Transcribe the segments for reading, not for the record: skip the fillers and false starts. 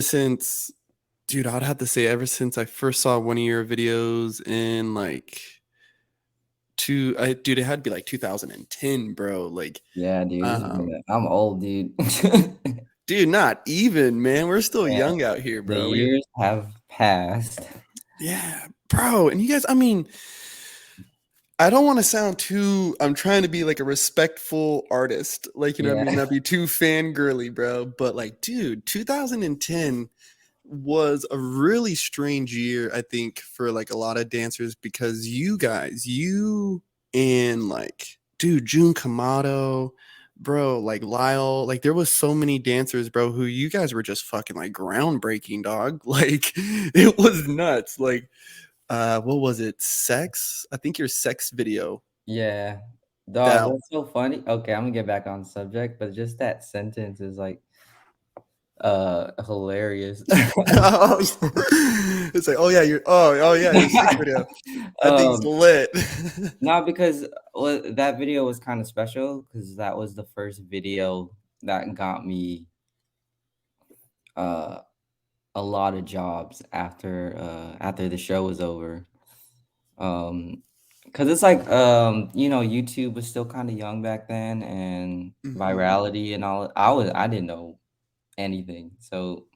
since, dude, I'd have to say ever since I first saw one of your videos in like dude, it had to be like 2010, bro. Like, Yeah, dude. um, I'm old, dude. dude, not even, man. We're still Yeah, young out here, the bro. years have passed. Yeah, bro. And you guys, I mean, I don't want to sound too, I'm trying to be like a respectful artist. Like, you know what I Yeah. mean? Not be too fangirly, bro. But like, dude, 2010 was a really strange year, I think, for like a lot of dancers because you guys, you and like, dude, June Kamado, bro, like Lyle, like there was so many dancers, bro, who you guys were just fucking like groundbreaking, dog. Like it was nuts. Like what was it? Sex? I think your sex video. Yeah. Dog, That that's so funny. Okay, I'm gonna get back on subject, but just that sentence is like hilarious. it's like, oh yeah, your sex video. That thing's Um, lit. no, because that video was kind of special because that was the first video that got me uh a lot of jobs after the show was over. Because it's like YouTube was still kind of young back then, and Mhm. virality and all. I didn't know anything, so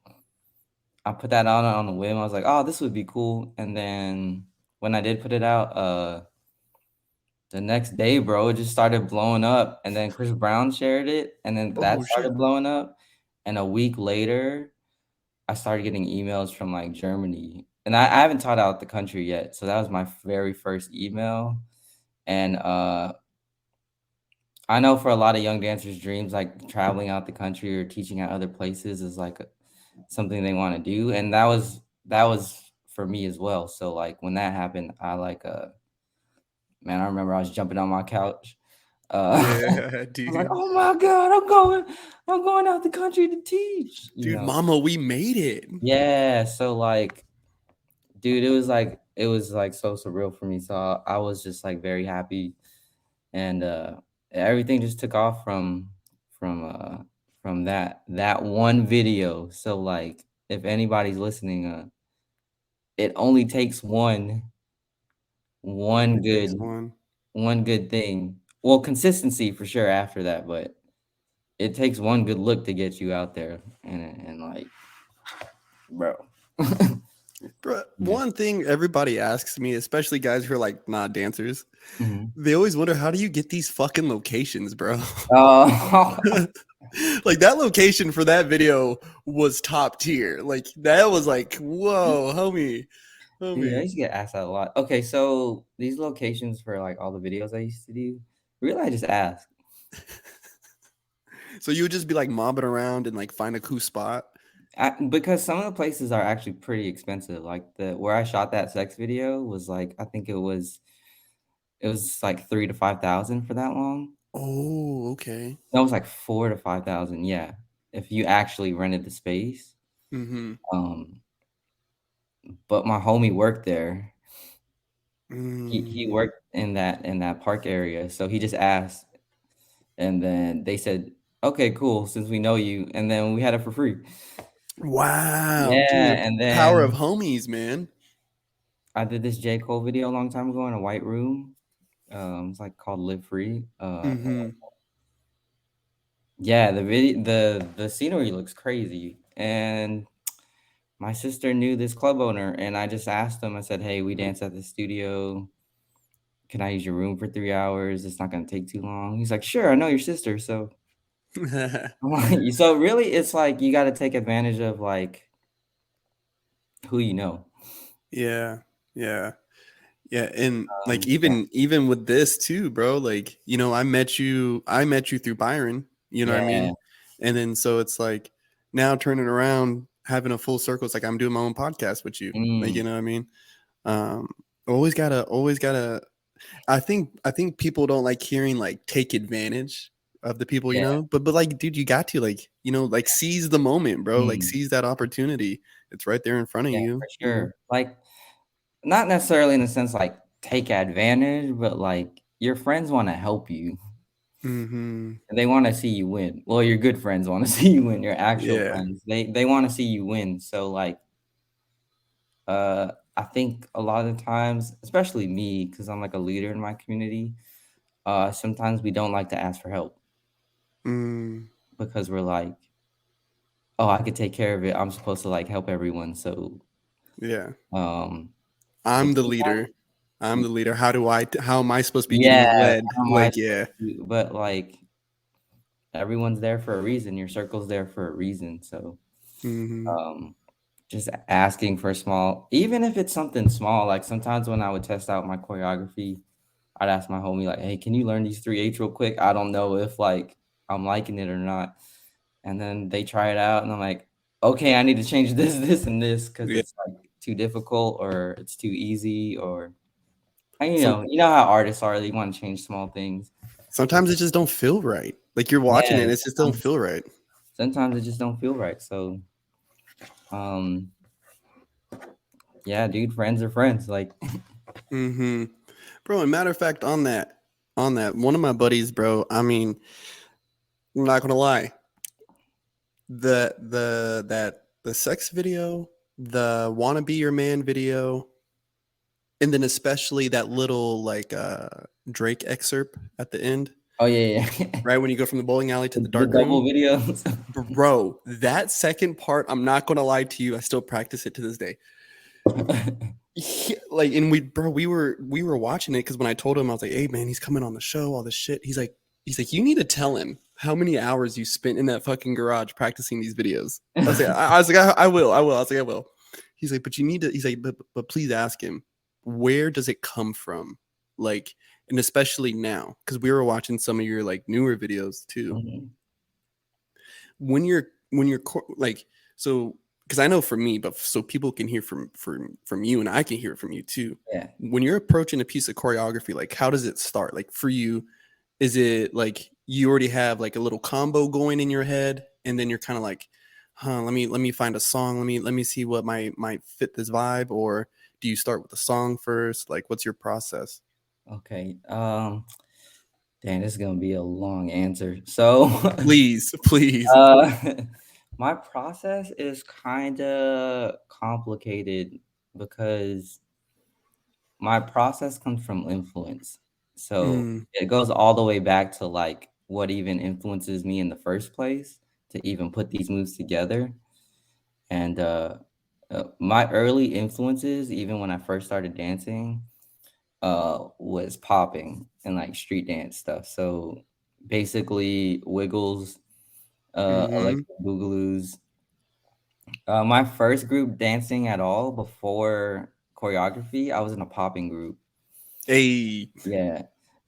I put that out on a whim. I was like, oh, this would be cool. And then when I did put it out, the next day, bro, it just started blowing up. And then Chris Brown shared it, and then that Oh shit. started blowing up. And a week later, I started getting emails from like Germany. And I haven't taught out the country yet. So that was my very first email. And I know for a lot of young dancers, dreams like traveling out the country or teaching at other places is like something they want to do. And that was for me as well. So like when that happened, I like man, I remember I was jumping on my couch. I Yeah, was like, dude. "Oh my god, I'm going out the country to teach." You Dude, know? mama, we made it. Yeah. So like, dude, it was like so surreal for me. So I was just like very happy, and everything just took off from uh from that one video. So like, if anybody's listening, it only takes one It takes good one. one good thing. Well, consistency for sure after that, but it takes one good look to get you out there, and like, bro. Bro, Yeah. one thing everybody asks me, especially guys who are like not dancers, Mhm. they always wonder how do you get these fucking locations, bro? Oh, Like that location for that video was top tier. Like that was like, whoa, homie, dude, I homie. used to get asked that a lot. Okay, so these locations for like all the videos I used to do, really, I just ask. So you would just be like mobbing around and like find a cool spot. Because some of the places are actually pretty expensive. Like the where I shot that sex video was like I think it was like 3 to 5 thousand for that long. Oh, okay. No, it was like 4 to 5 thousand. Yeah, if you actually rented the space. Mm-hmm. Um, but my homie worked there. He Mm. worked in that park area, so he just asked, and then they said, "Okay, cool, since we know you," and then we had it for free. Wow, Yeah, dude, and power of then homies, man. I did this J. Cole video a long time ago in a white room. It's like called Live Free. Mm-hmm. Yeah, the scenery looks crazy. And my sister knew this club owner, and I just asked him, I said, "Hey, we dance at the studio. Can I use your room for 3 hours? It's not gonna take too long." He's like, "Sure, I know your sister." So I'm like, so really it's like you gotta take advantage of like who you know. Yeah, yeah. Yeah, and like Yeah. even with this too, bro, like, I met you through Byron, you know what I Yeah. mean? And then so it's like now turning around, having a full circle, it's like I'm doing my own podcast with you. Like, you Mm, know what I mean? Um always gotta I think people don't like hearing like take advantage of the people, yeah. but like, dude, you got to like, like seize the moment, bro. Like Mm, seize that opportunity. It's right there in front of yeah, you, for sure. Like, not necessarily in the sense like take advantage, but like your friends wanna help you. Mm-hmm. And they wanna see you win. Well, your good friends wanna see you win, your actual Yeah. friends. They wanna see you win. So, like, I think a lot of the times, especially me, because 'cause I'm, like, a leader in my community, sometimes we don't like to ask for help Mm, because we're like, "Oh, I could take care of it. I'm supposed to, like, help everyone." So, yeah. um, but I'm the sometimes leader. I'm the leader. How am I supposed to be yeah, getting led? how am I Like, yeah. supposed to but, like, everyone's there for a reason, your circle's there for a reason, so, Mm-hmm. um, just asking for small even if it's something small, like, sometimes when I would test out my choreography, I'd ask my homie, like, "Hey, can you learn these 3/8 real quick? I don't know if, like, I'm liking it or not." And then they try it out, and I'm like, "Okay, I need to change this, this, and this because Yeah. it's, like, too difficult or it's too easy," or and, Some you know how artists are, they wanna change small things. sometimes it just don't feel right. Like you're watching it Yeah, and it just don't feel right. sometimes it just don't feel right, so, um, yeah, dude, friends are friends, like Mm-hmm. Bro, and matter of fact, on that, one of my buddies, bro, I mean, I'm not gonna lie. The sex video, the wanna be your man video, and then especially that little like Drake excerpt at the end, oh, yeah, yeah. right when you go from the bowling alley to the The dark double room. videos. Bro, that second part, I'm not gonna lie to you, I still practice it to this day. Like, and we were watching it because when I told him, I was like, "Hey man, he's coming on the show, all this shit." He's like, "You need to tell him how many hours you spent in that fucking garage practicing these videos." I will, I was like, I will. He's like, "But you need to." He's like, "But please ask him, where does it come from?" Like, and especially now, because we were watching some of your like newer videos too. Mhm, When you're like, so because I know for me, but so people can hear from you and I can hear it from you too. yeah. When you're approaching a piece of choreography, like how does it start? Like for you, is it like you already have like a little combo going in your head, and then you're kind of like, let me find a song. Let me see what might fit this vibe, or do you start with the song first? Like, what's your process? Okay, dang, this is gonna be a long answer. So, Please, please. uh, my process is kinda complicated because my process comes from influence. So, Mm, it goes all the way back to, like, what even influences me in the first place to even put these moves together, and, my early influences, even when I first started dancing, was popping and, like, street dance stuff. So, basically, Wiggles, mm-hmm. Electric Boogaloo's. My first group dancing at all before choreography, I was in a popping group. Hey, Yeah,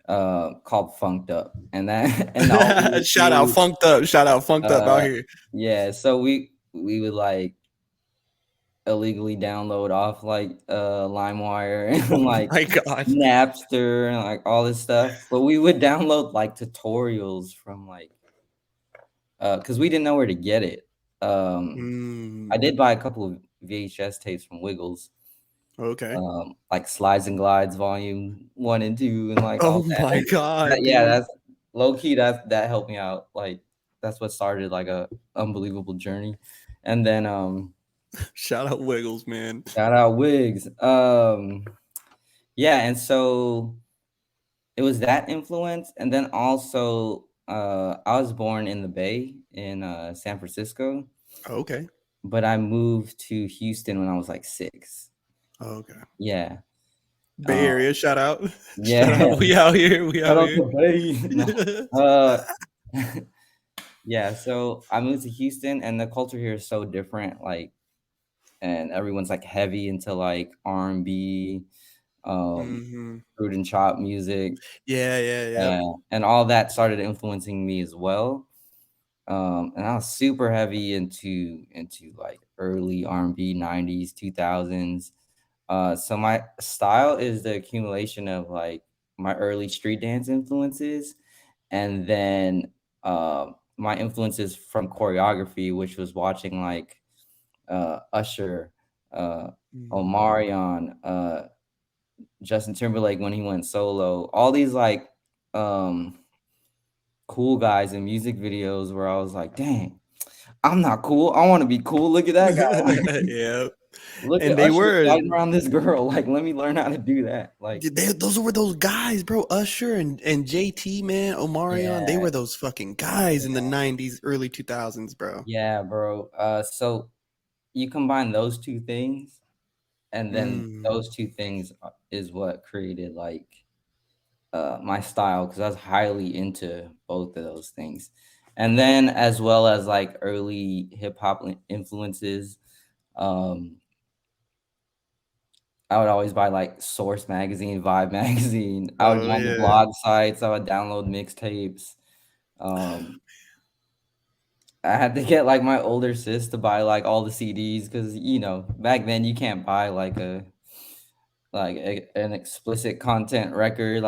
called Funked Up, and that and all we would shout out do, funked up. Shout out funked up out uh here. yeah, so we would, like, illegally download off, like, LimeWire Oh and, like, my god. Napster and, like, all this stuff, but we would download, like, tutorials from, like, because we didn't know where to get it. I Mm, did buy a couple of VHS tapes from Wiggles, okay. like Slides and Glides volume 1 and 2 and, like, Oh all that. my That god, yeah, dude. that's low key, that helped me out, like, that's what started, like, a unbelievable journey, and then, Shout out Wiggles, man. shout out Wigs. Yeah, and so it was that influence, and then also, I was born in the Bay in, San Francisco, Okay. but I moved to Houston when I was, like, 6. Okay. Yeah, Bay um, Area, shout out. yeah, Shout out. We out here. We shout out out here. to Bay. No, uh, yeah, so I moved to Houston, and the culture here is so different, like, and everyone's, like, heavy into, like, R&B, um, Hmm. fruit and chop music, Yeah, yeah, yeah. and all that started influencing me as well. And I was super heavy into like early R&B, 90s, 2000s. So my style is the accumulation of like my early street dance influences and then my influences from choreography, which was watching like Usher, uh, Hmm. Omarion, Justin Timberlake when he went solo, all these like um cool guys in music videos where I was like, dang, I'm not cool. I want to be cool. Look at that guy. Yeah. Look And at they Usher were sliding around this girl. Like, let me learn how to do that. Like, those were those guys, bro. Usher and JT, man, Omarion, they yeah, were those fucking guys in the 90s, early 2000s, bro. yeah, bro. So you combine those two things, and then Mm. those two things is what created like my style because I was highly into both of those things. And then as well as like early hip hop influences, um, I would always buy like Source magazine, Vibe magazine. I would Oh go on the yeah. blog sites. I would download mixtapes. Um, I had to get like my older sis to buy like all the CDs because back then you can't buy like an explicit content record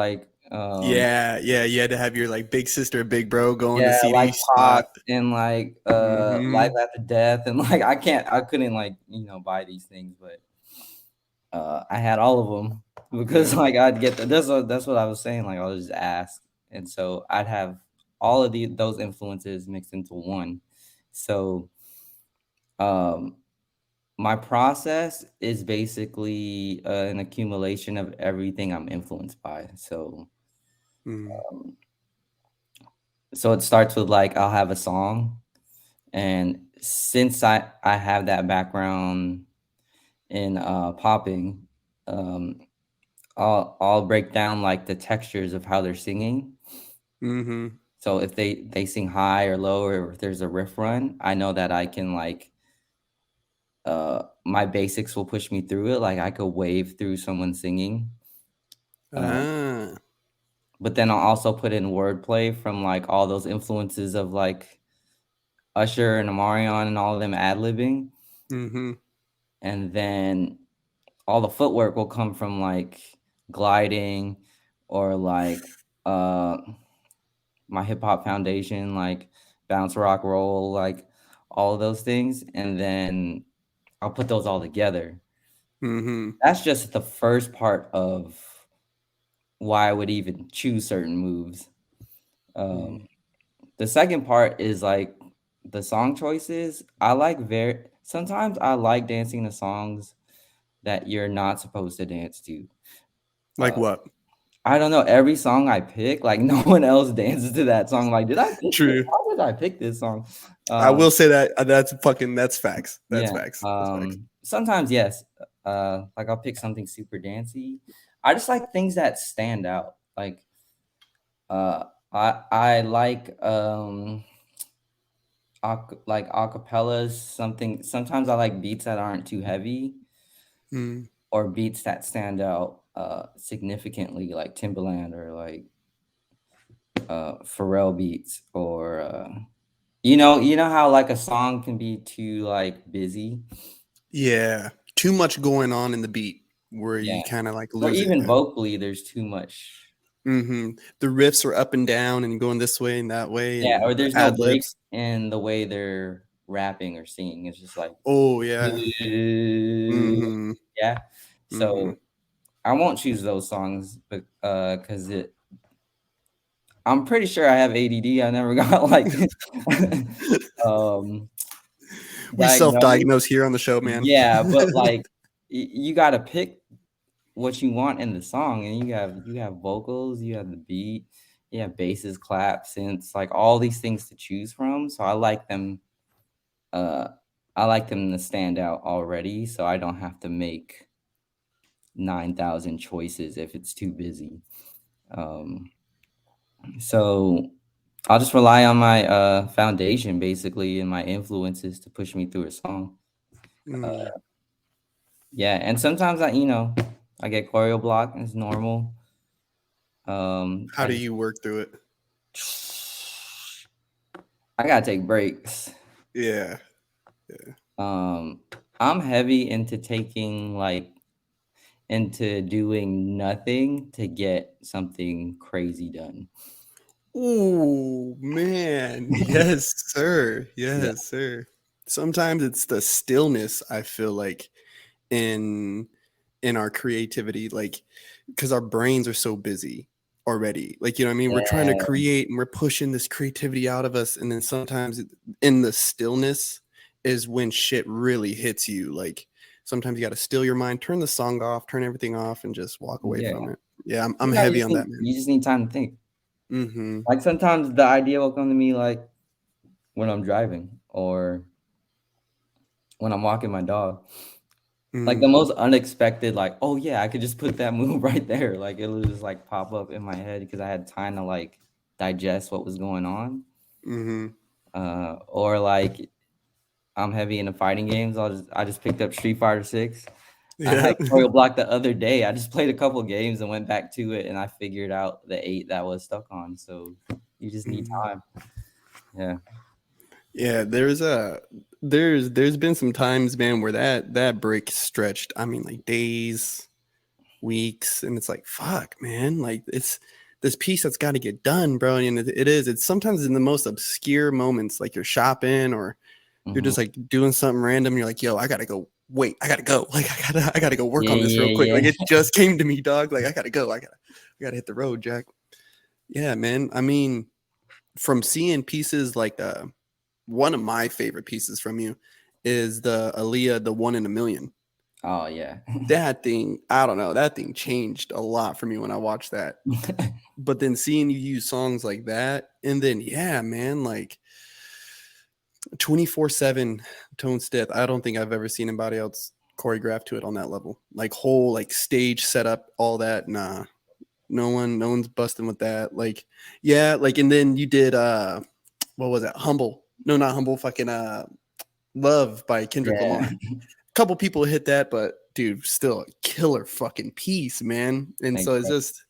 Yeah, yeah, you had to have your like big sister, big bro go in the yeah, like CD Pac spot. and like Life Mm-hmm. After Death and like I couldn't like buy these things, but I had all of them because Yeah. like I'd get that's what I was saying, like I'll just ask, and so I'd have all of those influences mixed into one. So um my process is basically an accumulation of everything I'm influenced by. Mm. Um, so it starts with like I'll have a song. And since I have that background in popping, um, I'll break down like the textures of how they're singing. Mm-hmm. So if they sing high or low, or if there's a riff run, I know that I can like my basics will push me through it. Like I could wave through someone singing. Uh, Ah. but then I'll also put in wordplay from like all those influences of like Usher and Omarion and all of them ad libbing. Mm-hmm. And then all the footwork will come from like gliding or like uh my hip hop foundation, like bounce rock roll, like all of those things. And then I'll put those all together. Mm-hmm. That's just the first part of why I would even choose certain moves. Um, Mm. the second part is like the song choices. I like sometimes I like dancing to songs that you're not supposed to dance to. Like Uh, what? I don't know, every song I pick, like, no one else dances to that song, like, "Did I pick this? True. How did I pick this song?" I Um, will say that that's facts. That's yeah, facts. That's facts. sometimes, yes, like, I'll pick something super dancey. I just like things that stand out, like, uh, I like, acapellas, sometimes I like beats that aren't too heavy Mm. or beats that stand out, significantly, like Timbaland or, like, Pharrell beats or you know how like a song can be too like busy, Yeah. Too much going on in the beat where yeah, you kind of like or lose it. even vocally there's too much, Mm-hmm. The riffs are up and down and going this way and that way, yeah, and or the there's no ad break libs. in the way they're rapping or singing. It's just like Oh yeah. Mm-hmm. yeah. Mm-hmm. So I won't choose those songs, but because it I'm pretty sure I have ADD. I never got like um We diagnosed. self-diagnose here on the show, man. Yeah, but like you got to pick what you want in the song, and you have vocals, you have the beat, you have basses, claps, synths, like all these things to choose from. So uh I like them to stand out already, so I don't have to make 9,000 choices if it's too busy. Um so I'll just rely on my foundation basically and my influences to push me through a song. Mm. Yeah, and sometimes I get choreo block, it's normal. How I do just you work through it? I gotta take breaks. Yeah. Yeah. Um, I'm heavy into doing nothing to get something crazy done. Oh man. Yes, sir. Yeah, Yes, sir. Sometimes it's the stillness, I feel like, in our creativity, like because our brains are so busy. already. Like, you know what I mean? We're trying to Yeah, create and we're pushing this creativity out of us. And then sometimes in the stillness is when shit really hits you. Like sometimes you got to still your mind, turn the song off, turn everything off, and just walk away yeah. from it. Yeah, I'm Sometimes heavy on that, man. you just need time to think. Mm-hmm. Like sometimes the idea will come to me like when I'm driving or when I'm walking my dog. Like the Mm-hmm. most unexpected, like, oh yeah, I could just put that move right there. Like it'll just like pop up in my head because I had time to like digest what was going on. Mm-hmm. Or like I'm heavy into fighting games. I just picked up Street Fighter 6. I Yeah. had Choreo Block the other day. I just played a couple games and went back to it and I figured out the 8 that I was stuck on. So you just need Mhm. time. Yeah. Yeah, there's been some times, man, where that break stretched. I mean, like days, weeks, and it's like, fuck, man, like it's this piece that's got to get done, bro. And it is. It's sometimes in the most obscure moments, like you're shopping or you're Mhm. just like doing something random. You're like, yo, I gotta go. Wait, I gotta go. Like I gotta go work Yeah, on this real quick. yeah, Like it yeah. just came to me, dog. Like I gotta go. I gotta hit the road, Jack. Yeah, man. I mean, from seeing pieces like one of my favorite pieces from you is the Aaliyah, the 1 in a Million. Oh yeah. That thing, I don't know, that thing changed a lot for me when I watched that. But then seeing you use songs like that, and then yeah, man, like 24/7 Tone Stith. I don't think I've ever seen anybody else choreograph to it on that level. Like whole like stage setup, all that. Nah, no one's busting with that. Like, yeah, like and then you did what was it? Humble. No, not humble, fucking Love by Kendrick Yeah. Lamar. Couple people hit that, but dude, still a killer fucking piece, man. And Thanks, so it's bro. just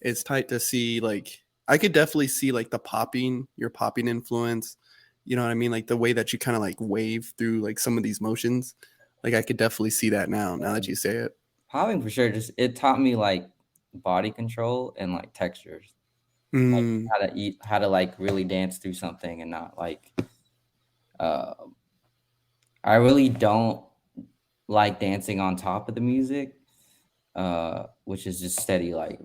it's tight to see like I could definitely see like the popping, your popping influence. You know what I mean? Like the way that you kind of like wave through like some of these motions. Like I could definitely see that now that you say it. Popping for sure. Just it taught me like body control and like textures. Like Mm, how to like really dance through something and not like uh I really don't like dancing on top of the music, which is just steady like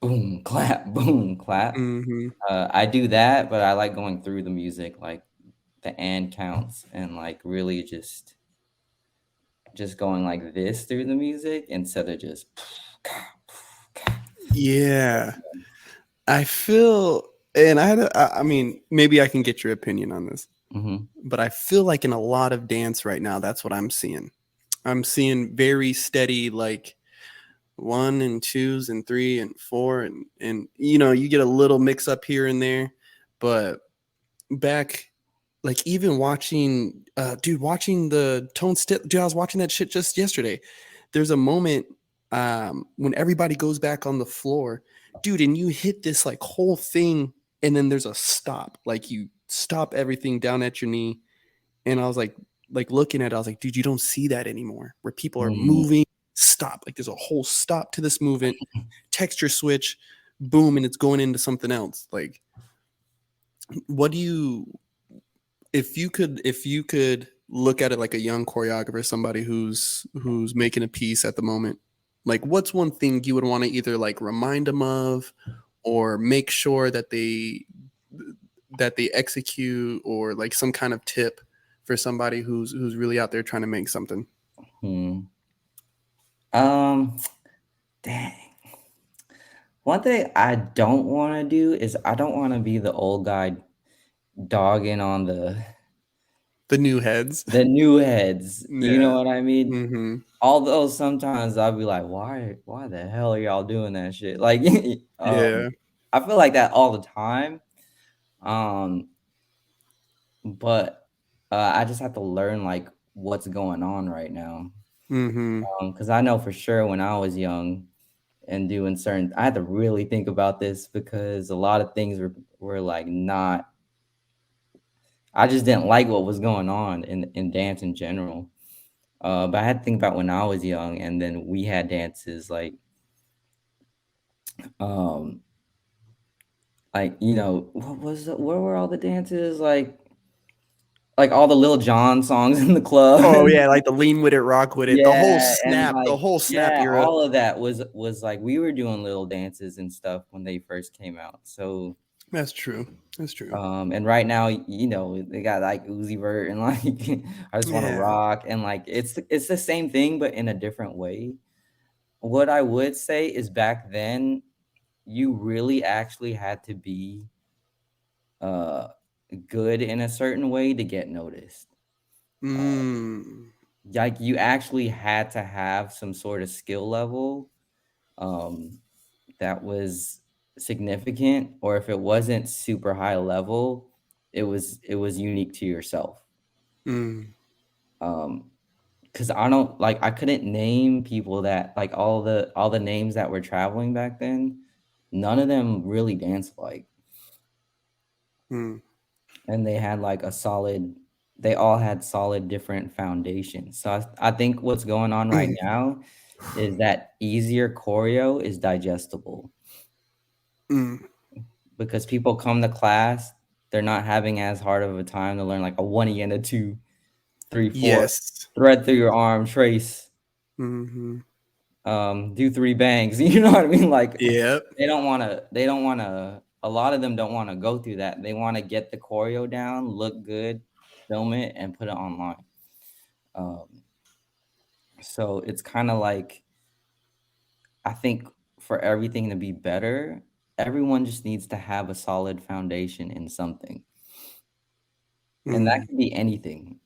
boom, clap. mm-hmm. I do that, but I like going through the music, like the and counts and like really just going like this through the music instead of just Yeah. I feel and I mean, maybe I can get your opinion on this. Mhm. But I feel like in a lot of dance right now, that's what I'm seeing. I'm seeing very steady, like one and twos and three and four, and you know, you get a little mix up here and there, but back, like even watching, dude, watching the Tone Stith, dude, I was watching that shit just yesterday. There's a moment when everybody goes back on the floor, dude, and you hit this like whole thing, and then there's a stop, like you stop everything down at your knee, and I was like looking at it, I was like, dude, you don't see that anymore. Where people are Mm. moving, stop. Like there's a whole stop to this movement, texture switch, boom, and it's going into something else. Like, what do you if you could look at it like a young choreographer, somebody who's making a piece at the moment, like what's one thing you would want to either like remind them of or make sure that they execute or like some kind of tip for somebody who's really out there trying to make something. Hmm. Um, dang. One thing I don't want to do is I don't want to be the old guy dogging on The new heads. the new heads. You know Yeah. what I mean? Mm-hmm. Although sometimes I'll be like, why the hell are y'all doing that shit? Like, Yeah. I feel like that all the time. Um, but I just have to learn like what's going on right now. Mm-hmm. Because I know for sure when I was young and doing certain, I had to really think about this because a lot of things were like not. I just didn't like what was going on in dance in general. But I had to think about when I was young, and then we had dances um, like what was where were all the dances like? like all the Lil Jon songs in the club. Oh yeah, like the lean with it, rock with it, Yeah, and the like whole snap yeah, era. all of that was like we were doing little dances and stuff when they first came out. So That's true. That's true. and right now, you know, they got like Uzi Vert and like I just want to Yeah. rock and like it's the same thing but in a different way. What I would say is back then you really actually had to be uh good in a certain way to get noticed. Mm. Like you actually had to have some sort of skill level um that was significant, or if it wasn't super high level, it was unique to yourself. Mm. Um, because I don't like I couldn't name people that like all the names that were traveling back then, none of them really danced like, Mm. and they all had solid different foundations. So I think what's going on right Mm. now is that easier choreo is digestible Mm. because people come to class, they're not having as hard of a time to learn like a 1E and a 2, 3, 4, Yes. thread through your arm, trace, Mm-hmm. do 3 bangs. You know what I mean? Like Yep. they don't wanna a lot of them don't wanna go through that. They wanna get the choreo down, look good, film it, and put it online. Um, so it's kinda like I think for everything to be better, everyone just needs to have a solid foundation in something. And that Mm. could be anything.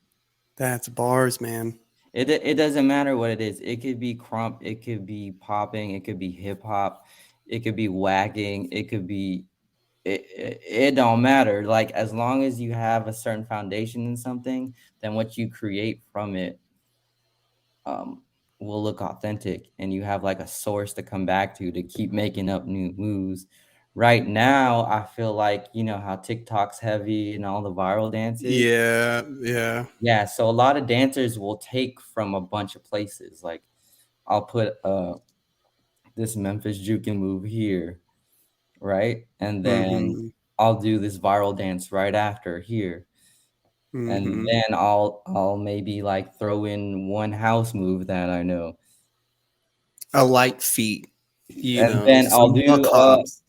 That's bars, man. It doesn't matter what it is. It could be crump, it could be popping, it could be hip hop, it could be wagging, it could be it don't matter. Like as long as you have a certain foundation in something, then what you create from it um will look authentic and you have like a source to come back to keep making up new moves. Right now, I feel like you know how TikTok's heavy and all the viral dances. Yeah. Yeah. Yeah, so a lot of dancers will take from a bunch of places. Like I'll put this Memphis juking move here, right? And then Mm-hmm. I'll do this viral dance right after here. And Mm-hmm. then I'll maybe like throw in one house move that I know. A light feet. And then Some buck hops.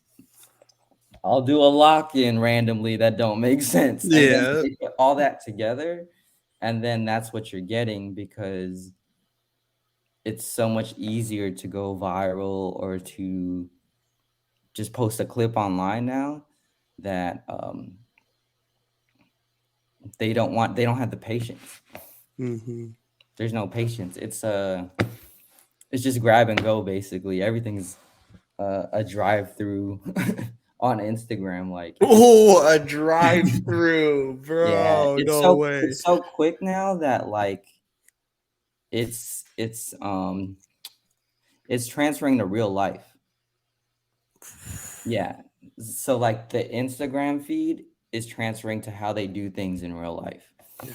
I'll do a lock in randomly that don't make sense. And then Yeah. you put all that together and then that's what you're getting because it's so much easier to go viral or to just post a clip online now that they don't have the patience. Mm-hmm. There's no patience. It's just grab and go basically. Everything's a drive through on Instagram. Like Oh, a drive-through, yeah, bro. No way. it's so quick now that like it's it's um it's transferring to real life. Yeah. So like the Instagram feed is transferring to how they do things in real life. Yeah.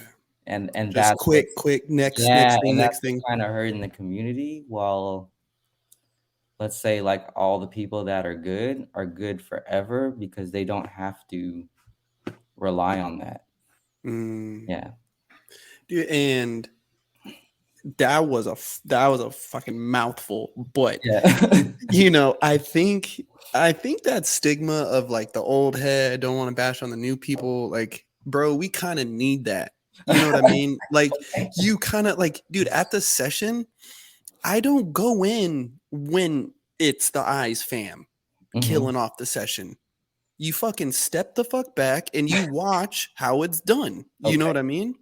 And Just that's what's quick, yeah, next thing, and that's next what's thing. kind of hurting the community while let's say like all the people that are good forever because they don't have to rely on that. Mm. Yeah. Dude, and that was a fucking mouthful, but Yeah. I think that stigma of like the old head don't want to bash on the new people, like, bro, we kind of need that. You know what I mean? Like, you kind of like, dude, at the session, I don't go in when it's the eyes fam Mhm. killing off the session. You fucking step the fuck back and you watch how it's done. You know Okay. what I mean?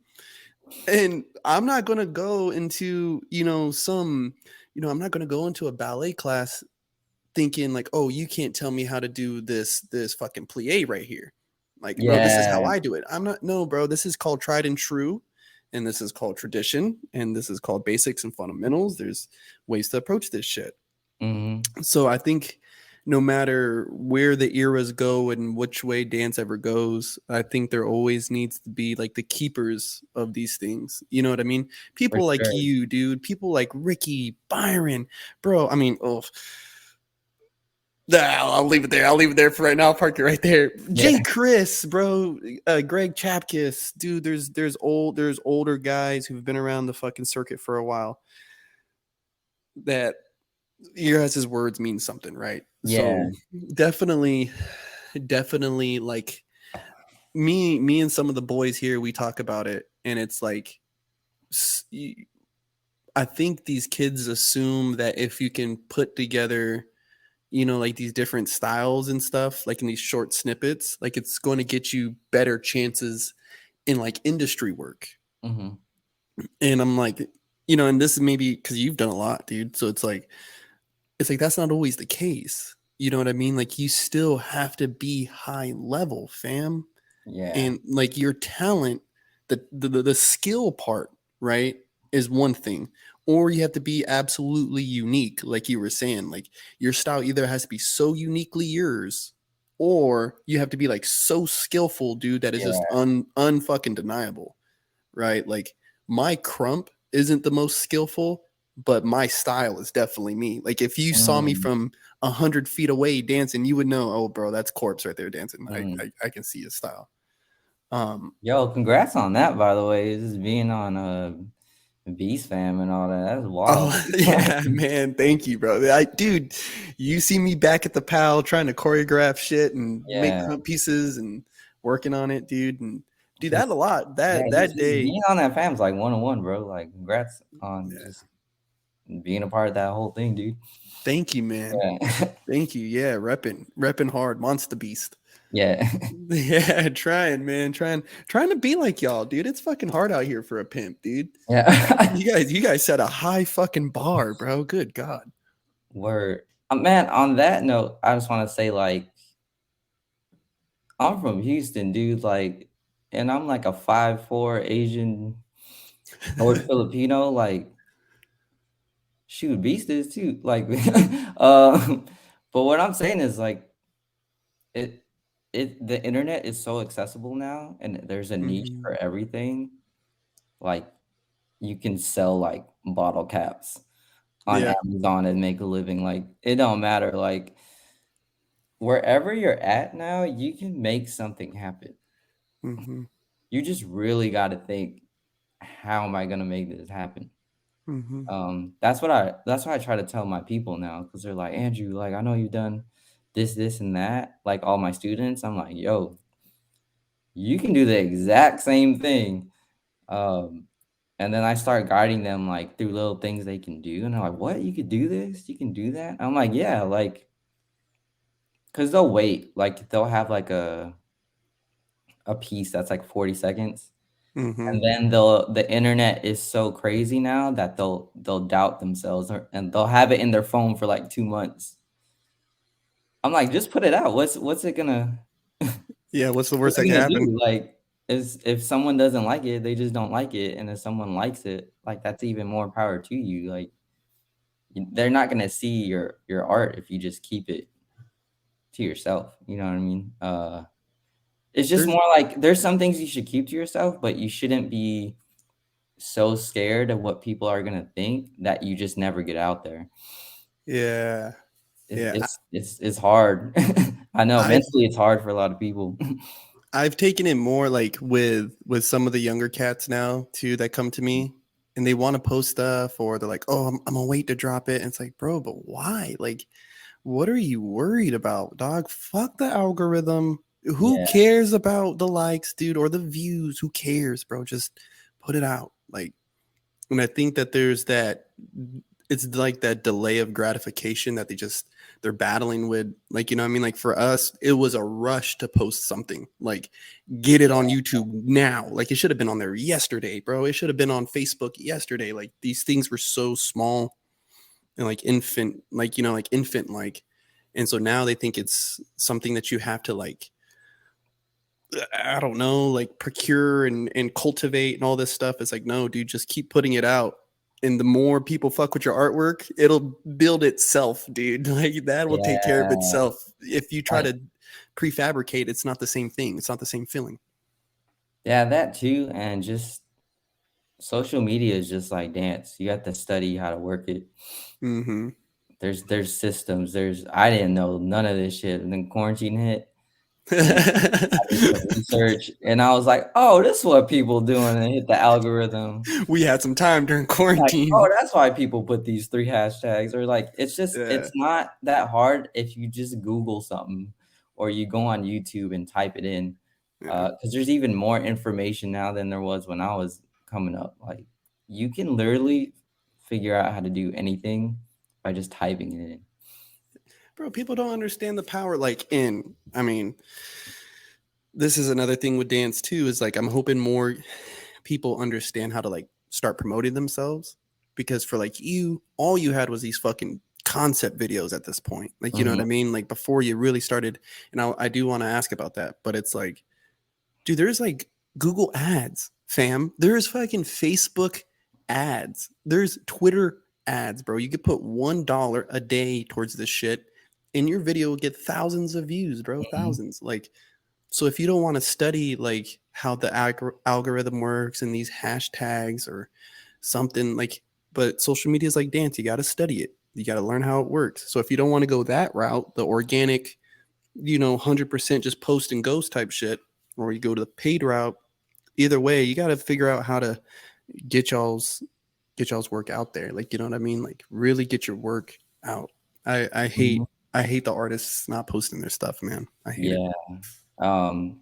And I'm not going to go into, I'm not going to go into a ballet class thinking like, "Oh, you can't tell me how to do this fucking plie right here." Like, "No, this is how Yeah. I do it." I'm not no, bro, this is called tried and true, and this is called tradition, and this is called basics and fundamentals. There's ways to approach this shit. Mhm. So I think no matter where the eras go and which way dance ever goes, I think there always needs to be like the keepers of these things. You know what I mean? For People like sure. you, dude. People like Ricky, Byron, bro. I mean, oh, Nah, I'll leave it there. I'll leave it there for right now. I'll park it right there. Yeah. Jay Chris, bro, Greg Chapkus, dude. There's older guys who've been around the fucking circuit for a while that your guys' words mean something, right? Yeah. So definitely, definitely, like me and some of the boys here, we talk about it, and it's like I think these kids assume that if you can put together, like these different styles and stuff, like in these short snippets, like it's going to get you better chances in like industry work. Hmm. And I'm like, and this is maybe because you've done a lot, dude. So it's like that's not always the case. You know what I mean? Like you still have to be high level, fam. Yeah. And like your talent, the skill part, right, is one thing. Or you have to be absolutely unique, like you were saying. Like your style either has to be so uniquely yours, or you have to be like so skillful, dude, that is just Yeah. unfucking deniable, right? Like my crump isn't the most skillful, but my style is definitely me. Like if you saw me Mm, from 100 feet away dancing, you would know, oh, bro, that's Corpse right there dancing. I mm. I, I can see his style. Um, Yo, congrats on that, by the way. Just being on Beast Fam and all that. That's wild. oh yeah, man, thank you, bro. Dude, you see me back at the PAL trying to choreograph shit and make Yeah. crump pieces and working on it, dude. And dude, Just that a lot. yeah, That just that just day, being on that fam's like one on one, bro. Like congrats on yeah. just being a part of that whole thing, dude. Thank you, man. Yeah. Thank you. Yeah, repping hard, monster beast. Yeah. Yeah, trying, man, trying to be like y'all, dude. It's fucking hard out here for a pimp, dude. Yeah. You guys set a high fucking bar, bro. Good God. Word. Man, on that note, I just want to say, like, I'm from Houston, dude. Like, and I'm like a 5'4" Asian North Filipino. Like, shoot, Beast is too. Like, but what I'm saying is like it the internet is so accessible now, and there's a niche Hmm. for everything. Like, you can sell like bottle caps on Yeah. Amazon and make a living. Like, it don't matter. Like, wherever you're at now, you can make something happen. Hmm. You just really got to think, how am I gonna make this happen? Hmm. That's what I try to tell my people now, because they're like, Andrew, like I know you've done this, and that, like all my students. I'm like, yo, you can do the exact same thing. Um, and then I start guiding them like through little things they can do, and they're like, what? You could do this? You can do that? I'm like, yeah, like, because they'll wait, like they'll have like a piece that's like 40 seconds. Hmm. And then the internet is so crazy now that they'll doubt themselves, and they'll have it in their phone for like 2 months. I'm like, "Just put it out. What's it gonna Yeah. What's the what's worst it that can gonna happen? do?" Like, is if someone doesn't like it, they just don't like it, and if someone likes it, like, that's even more power to you. Like, they're not gonna see your art if you just keep it to yourself, you know what I mean? It's just There's more like there's some things you should keep to yourself, but you shouldn't be so scared of what people are gonna think that you just never get out there. yeah, It's yeah. it's it's it's hard. I know I've mentally it's hard for a lot of people. I've taken it more like with some of the younger cats now too that come to me and they want to post stuff or they're like, oh, I'm gonna wait to drop it. And it's like, bro, but why? Like, what are you worried about, dog? Fuck the algorithm. Who Yeah, cares about the likes, dude, or the views? Who cares, bro? Just put it out. Like, and I think that there's that it's like that delay of gratification that they're battling with. Like, you know what I mean? Like for us, it was a rush to post something. Like, get it on YouTube now. Like it should have been on there yesterday, bro. It should have been on Facebook yesterday. Like these things were so small and like infant, like infant like. And so now they think it's something that you have to like I don't know, like procure and cultivate and all this stuff. It's like, no, dude, just keep putting it out. And the more people fuck with your artwork, it'll build itself, dude. Like that will take care of yeah, itself. If you try like to prefabricate, it's not the same thing. It's not the same feeling. yeah, that too, and just social media is just like dance. You have to study how to work it. Mm-hmm. there's systems. I didn't know none of this shit, and then quarantine hit, and I did some research, and I was like, "Oh, this is what people doing," and hit the algorithm. We had some time during Like, "Oh, quarantine. that's why people put these 3 hashtags," or like, Yeah, it's not that hard if you just Google something or you go on YouTube and type it in, yeah. because there's even more information now than there was when I was coming up. Like, you can literally figure out how to do anything by just typing it in. Bro, people don't understand the power. Like, I mean, this is another thing with dance too. Is like I'm hoping more people understand how to like start promoting themselves because for like you, all you had was these fucking concept videos at this point. Like, you know what Mhm, I mean? Like before you really started. And I do want to ask about that, but it's like, dude, there's like Google ads, fam. There's fucking Facebook ads. There's Twitter ads, bro. You could put $1 a day towards this shit, and your video will get thousands of views, bro. mhm. Thousands. Like, so if you don't want to study like how the algorithm works and these hashtags or something like, but social media is like dance. You got to study it. You got to learn how it works. So if you don't want to go that route, the organic, 100% just post and ghost type shit, or you go to the paid route. Either way, you got to figure out how to get y'all's work out there. Like, you know what I mean? Like, really get your work out. I Mhm. hate the artists not posting their stuff, man. I hate it. Yeah, um,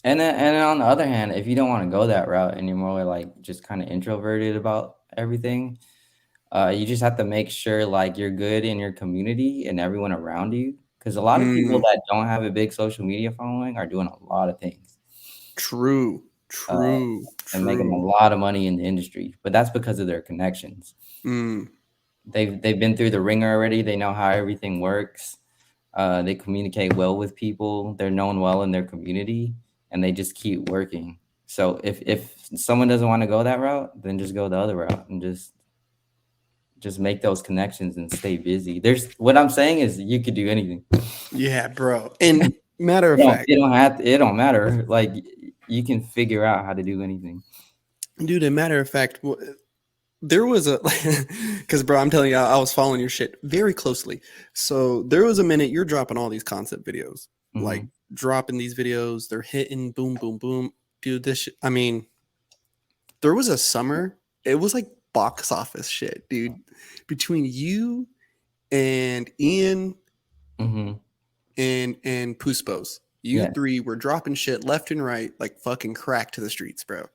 and then on the other hand, if you don't wanna go that route and you're more like just kinda introverted about everything, you just have to make sure, like, you're good in your community and everyone around you, because a lot of people Mm, that don't have a big social media following are doing a lot of things, true, uh, true, and making a true. lot of money in the industry, but that's because of their connections. Mm, They've been through the ringer already, they know how everything works, they communicate well with people, they're known well in their community, and they just keep working. So if someone doesn't wanna go that route, then just go the other route and just make those connections and stay busy. There's what I'm saying is you could do anything. yeah, bro. And matter of fact, It don't matter. Like you can figure out how to do anything. dude, a matter of fact, there was a because bro, I'm telling you, I was following your shit very closely. So there was a minute you're dropping all these concept videos, like Mhm. dropping these videos, they're hitting, boom, boom, boom, dude. I mean, there was a summer, it was like box office shit, dude. Between you and Ian Mhm. and Puspos, you Yeah. three were dropping shit left and right, like fucking crack to the streets, bro.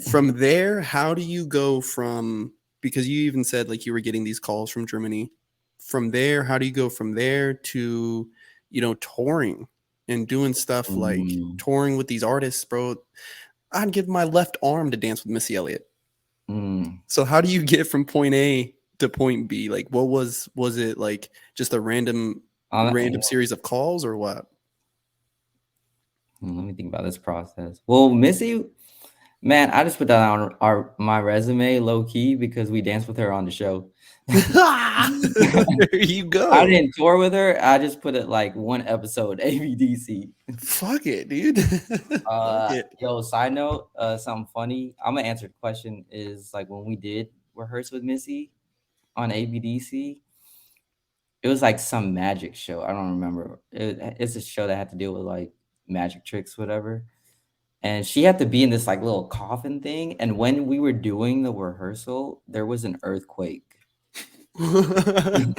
From there, how do you go from, because you even said like you were getting these calls from Germany. From there, how do you go from there to, touring and doing stuff like Mm, touring with these artists, bro? I'd give my left arm to dance with Missy Elliott. mm. So how do you get from point A to point B? Like what was it like just a random Yeah, series of calls or what? let me think about this process. Well, Missy, man, I just put that on our my resume low key because we danced with her on the show. There you I go. didn't tour with her. I just put it like one episode ABDC. Fuck it, dude. Fuck it. Yo, side note, something funny. I'm gonna answer the question is like when we did rehearse with Missy on ABDC, it was like some magic show. I don't remember. It's a show that had to deal with like magic tricks, whatever. And she had to be in this like little coffin thing. And when we were doing the rehearsal, there was an earthquake in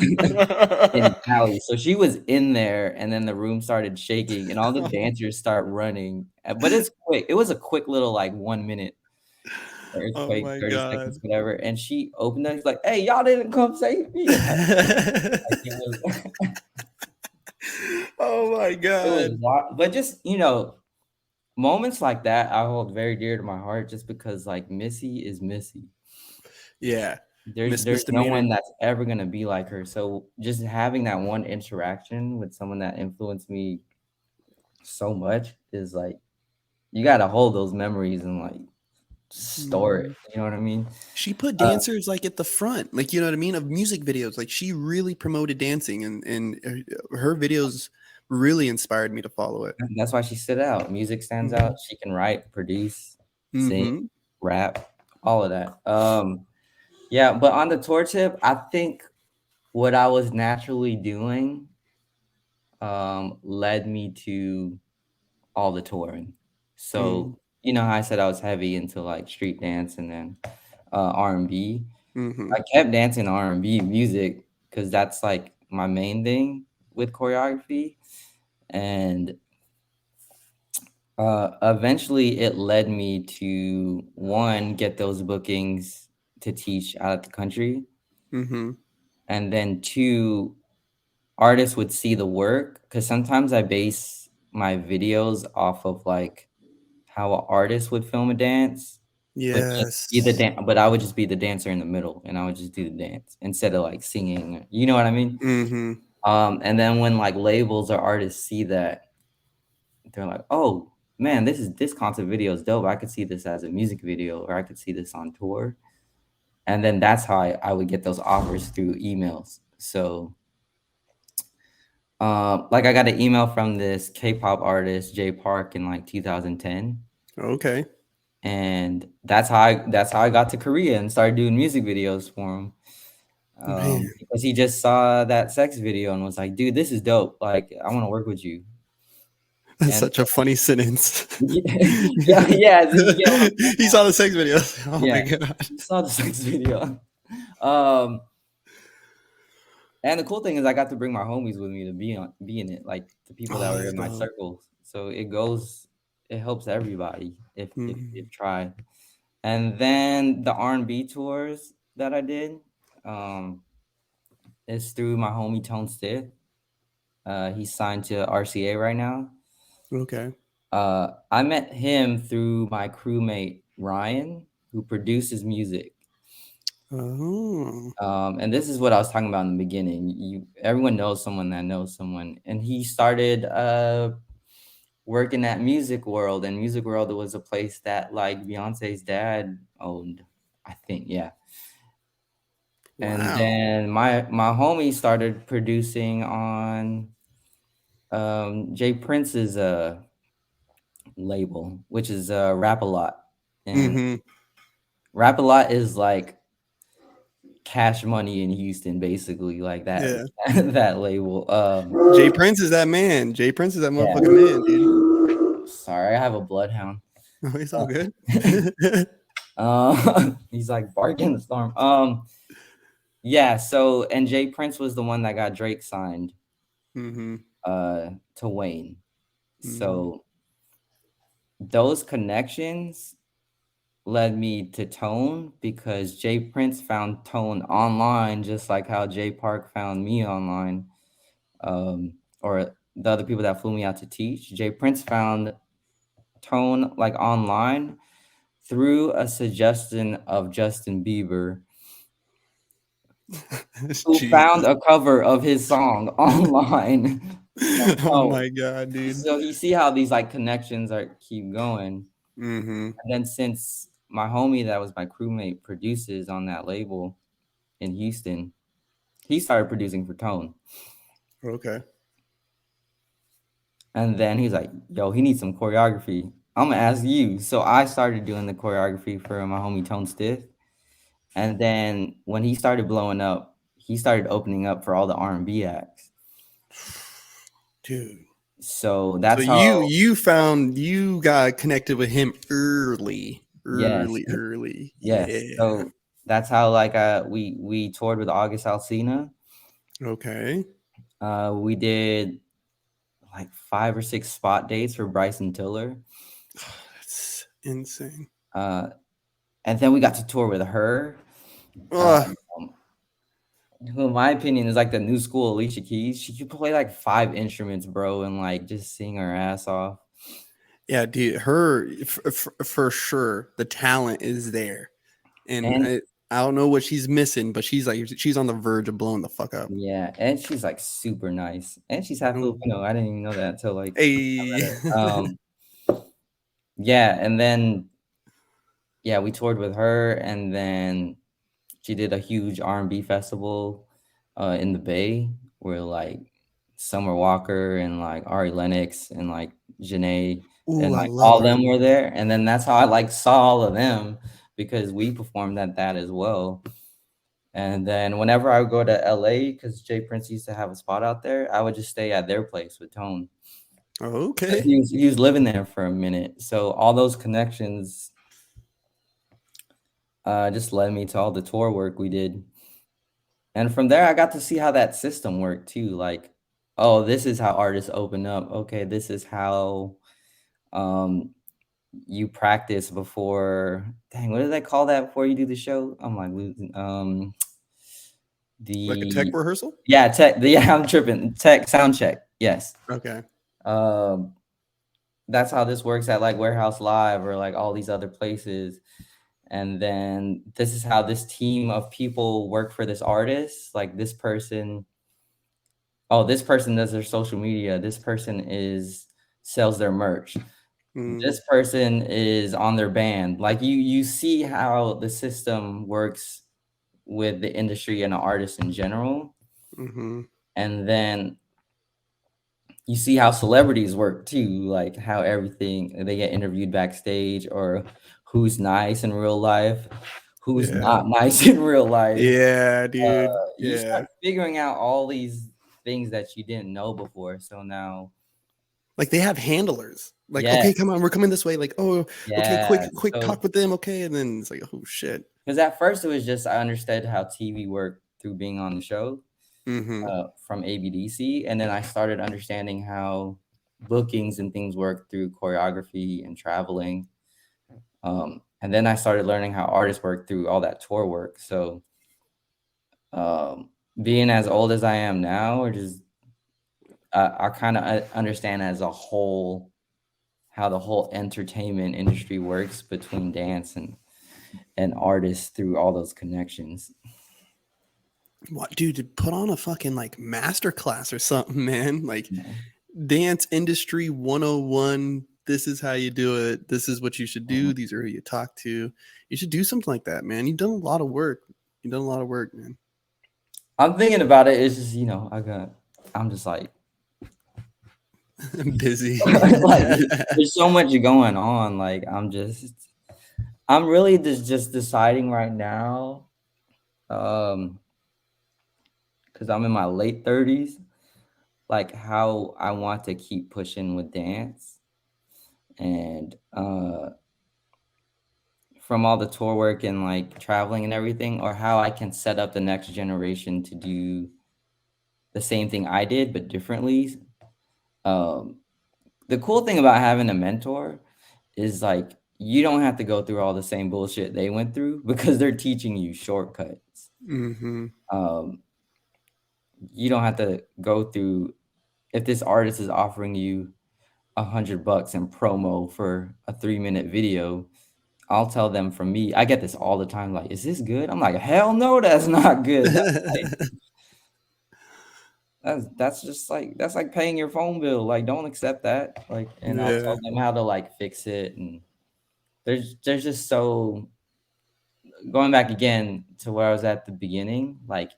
Cali. So she was in there, and then the room started shaking, and all the dancers start running. But it's quick. It was a quick little like 1 minute Oh earthquake, my 30 seconds, god. whatever. And she opened it, like, "Hey, y'all didn't come save me." Like it was, Oh my it was god. wild. But just moments like that I hold very dear to my heart, just because like Missy is Missy. Yeah. There's no Misdemeanor. one that's ever gonna be like her. So just having that one interaction with someone that influenced me so much is like you gotta hold those memories and like store it. Mhm. You know what I mean? She put Uh, dancers like at the front, like you know what I mean, of music videos. Like she really promoted dancing, and her videos really inspired me to follow it. that's why she stood out. Music stands out. Mhm. She can write, produce, sing, Mhm. rap, all of that. Yeah, but on the tour tip, I think what I was naturally doing led me to all the touring. Mm, So, you know how I said I was heavy into like street dance and then R&B. mm-hmm. I kept dancing R&B music because that's like my main thing with choreography. And eventually it led me to one, get those bookings to teach out of the country. Mm-hmm. And then two, artists would see the work because sometimes I base my videos off of like how an artist would film a dance, but just be the Yes. but I would just be the dancer in the middle and I would just do the dance instead of like singing. You know what I mean? Mm-hmm. And then when like labels or artists see that, they're like, "Oh man, this concept video is dope. I could see this as a music video, or I could see this on tour." And then that's how I would get those offers through emails. So like I got an email from this K-pop artist, Jay Park, in like 2010, Okay. and that's how I got to Korea and started doing music videos for him. Man, Because he just saw that sex video and was like, "Dude, this is dope. Like, I want to work with you." that's And such a funny sentence. yeah, yeah, you get what I'm saying He now? saw the sex video. Oh my Yeah, god. he saw the sex video. Um, And the cool thing is I got to bring my homies with me to be in it, like the people that Oh, were that's in my dope. circles. So it helps everybody if Mhm. tried. And then the R&B tours that I did, um, is through my homie Tone Stith. He's signed to RCA right now. Okay. I met him through my crewmate Ryan, who produces music. Oh. And this is what I was talking about in the beginning. Everyone knows someone that knows someone, and he started working at Music World, and Music World was a place that like Beyonce's dad owned, I think, yeah. And Wow. then my homie started producing on Jay Prince's label, which is Rap a Lot, and Mhm. Rap a Lot is like Cash Money in Houston, basically, like that Yeah. that label. Jay Prince is that man. Jay Prince is that Yeah. motherfucking man, dude. Sorry, I have a bloodhound. Oh, it's all good. He's like barking the storm. Yeah. So, and Jay Prince was the one that got Drake signed Mhm. to Wayne. Mhm. So those connections led me to Tone because Jay Prince found Tone online, just like how Jay Park found me online. Or the other people that flew me out to teach. Jay Prince found Tone like online through a suggestion of Justin Bieber, who found Jesus. a cover of his song online from Oh Tone. my god, dude. So you see how these like connections are keep going. Mhm. And then since my homie that was my crewmate produces on that label in Houston, he started producing for Tone. Okay. And then he's like, "Yo, he needs some choreography. I'm gonna ask you." So I started doing the choreography for my homie Tone Stith. And then when he started blowing up, he started opening up for all the R&B acts. Dude. So So that's how, you got connected with him early. yes, Early. yes. Yeah. So that's how like we toured with August Alsina. Okay. We did like 5 or 6 spot dates for Bryson Tiller. That's insane. Uh, and then we got to tour with her. Ugh. Um, who in my opinion is like the new school Alicia Keys. She could play like 5 instruments, bro, and like just sing her ass off. Yeah, dude. Her for sure. The talent is there, and And I don't know what she's missing, but she's on the verge of blowing the fuck up. yeah, and she's like super nice. And she's half Oh, Filipino. I didn't even know that until like I hey. met her. Yeah, and then yeah, we toured with her, and then she did a huge R&B festival in the Bay where like Summer Walker and like Ari Lennox and like Janae Ooh, and I like love all of her. them were there. And then that's how I like saw all of them because we performed at that as well. And then whenever I would go to LA, because Jay Prince used to have a spot out there, I would just stay at their place with Tone. Okay. He was living there for a minute. So all those connections just led me to all the tour work we did. And from there, I got to see how that system worked too. Like, oh, this is how artists open up. Okay, this is how um, you practice before. Dang, what do they call that before you do the show? I'm like losing. Like a tech The rehearsal? yeah, tech. Yeah, I'm tripping. Tech sound check. Yes. Okay. Um, that's how this works at like Warehouse Live or like all these other places. And then this is how this team of people work for this artist. Like this person, oh, this person does their social media. This person is sells their merch. Mm, This person is on their band. Like you see how the system works with the industry and the artists in general. mm-hmm. And then you see how celebrities work too, like how everything they get interviewed backstage or who's nice in real life, who's Yeah. not nice in real life. Yeah, dude. You Yeah. start figuring out all these things that you didn't know before. So now, Like they have handlers. Like, yes, okay, come on, we're coming this way. Like, oh, okay, yeah. quick So talk with them, okay. And then it's like, oh shit. because at first it was just I understood how TV worked through being on the show Mm-hmm. from ABDC, and then I started understanding how bookings and things work through choreography and traveling. And then I started learning how artists work through all that tour work. So um, being as old as I am now, or just I kind of understand as a whole how the whole entertainment industry works between dance and artists through all those connections. What, dude, to put on a fucking like master class or something, man. Like Yeah. dance industry 101. This is how you do it. This is what you should do. Mhm. These are who you talk to. You should do something like that, man. You've done a lot of work. You've done a lot of work, man. I'm thinking about it. It's just I'm just like I'm busy. like there's so much going on. Like I'm really just deciding right now. Because I'm in my late 30s, like how I want to keep pushing with dance. And from all the tour work and like traveling and everything, or how I can set up the next generation to do the same thing I did, but differently. Um, the cool thing about having a mentor is like you don't have to go through all the same bullshit they went through because they're teaching you shortcuts. Mm-hmm. Um, you don't have to go through if this artist is offering you $100 in promo for a 3-minute video, I'll tell them from me. I get this all the time. Like, is this good? I'm like, hell no, that's not good. That's just like that's like paying your phone bill. Like, don't accept that. Like, and I'll Yeah. tell them how to like fix it. And there's just so going back again to where I was at the beginning. Like,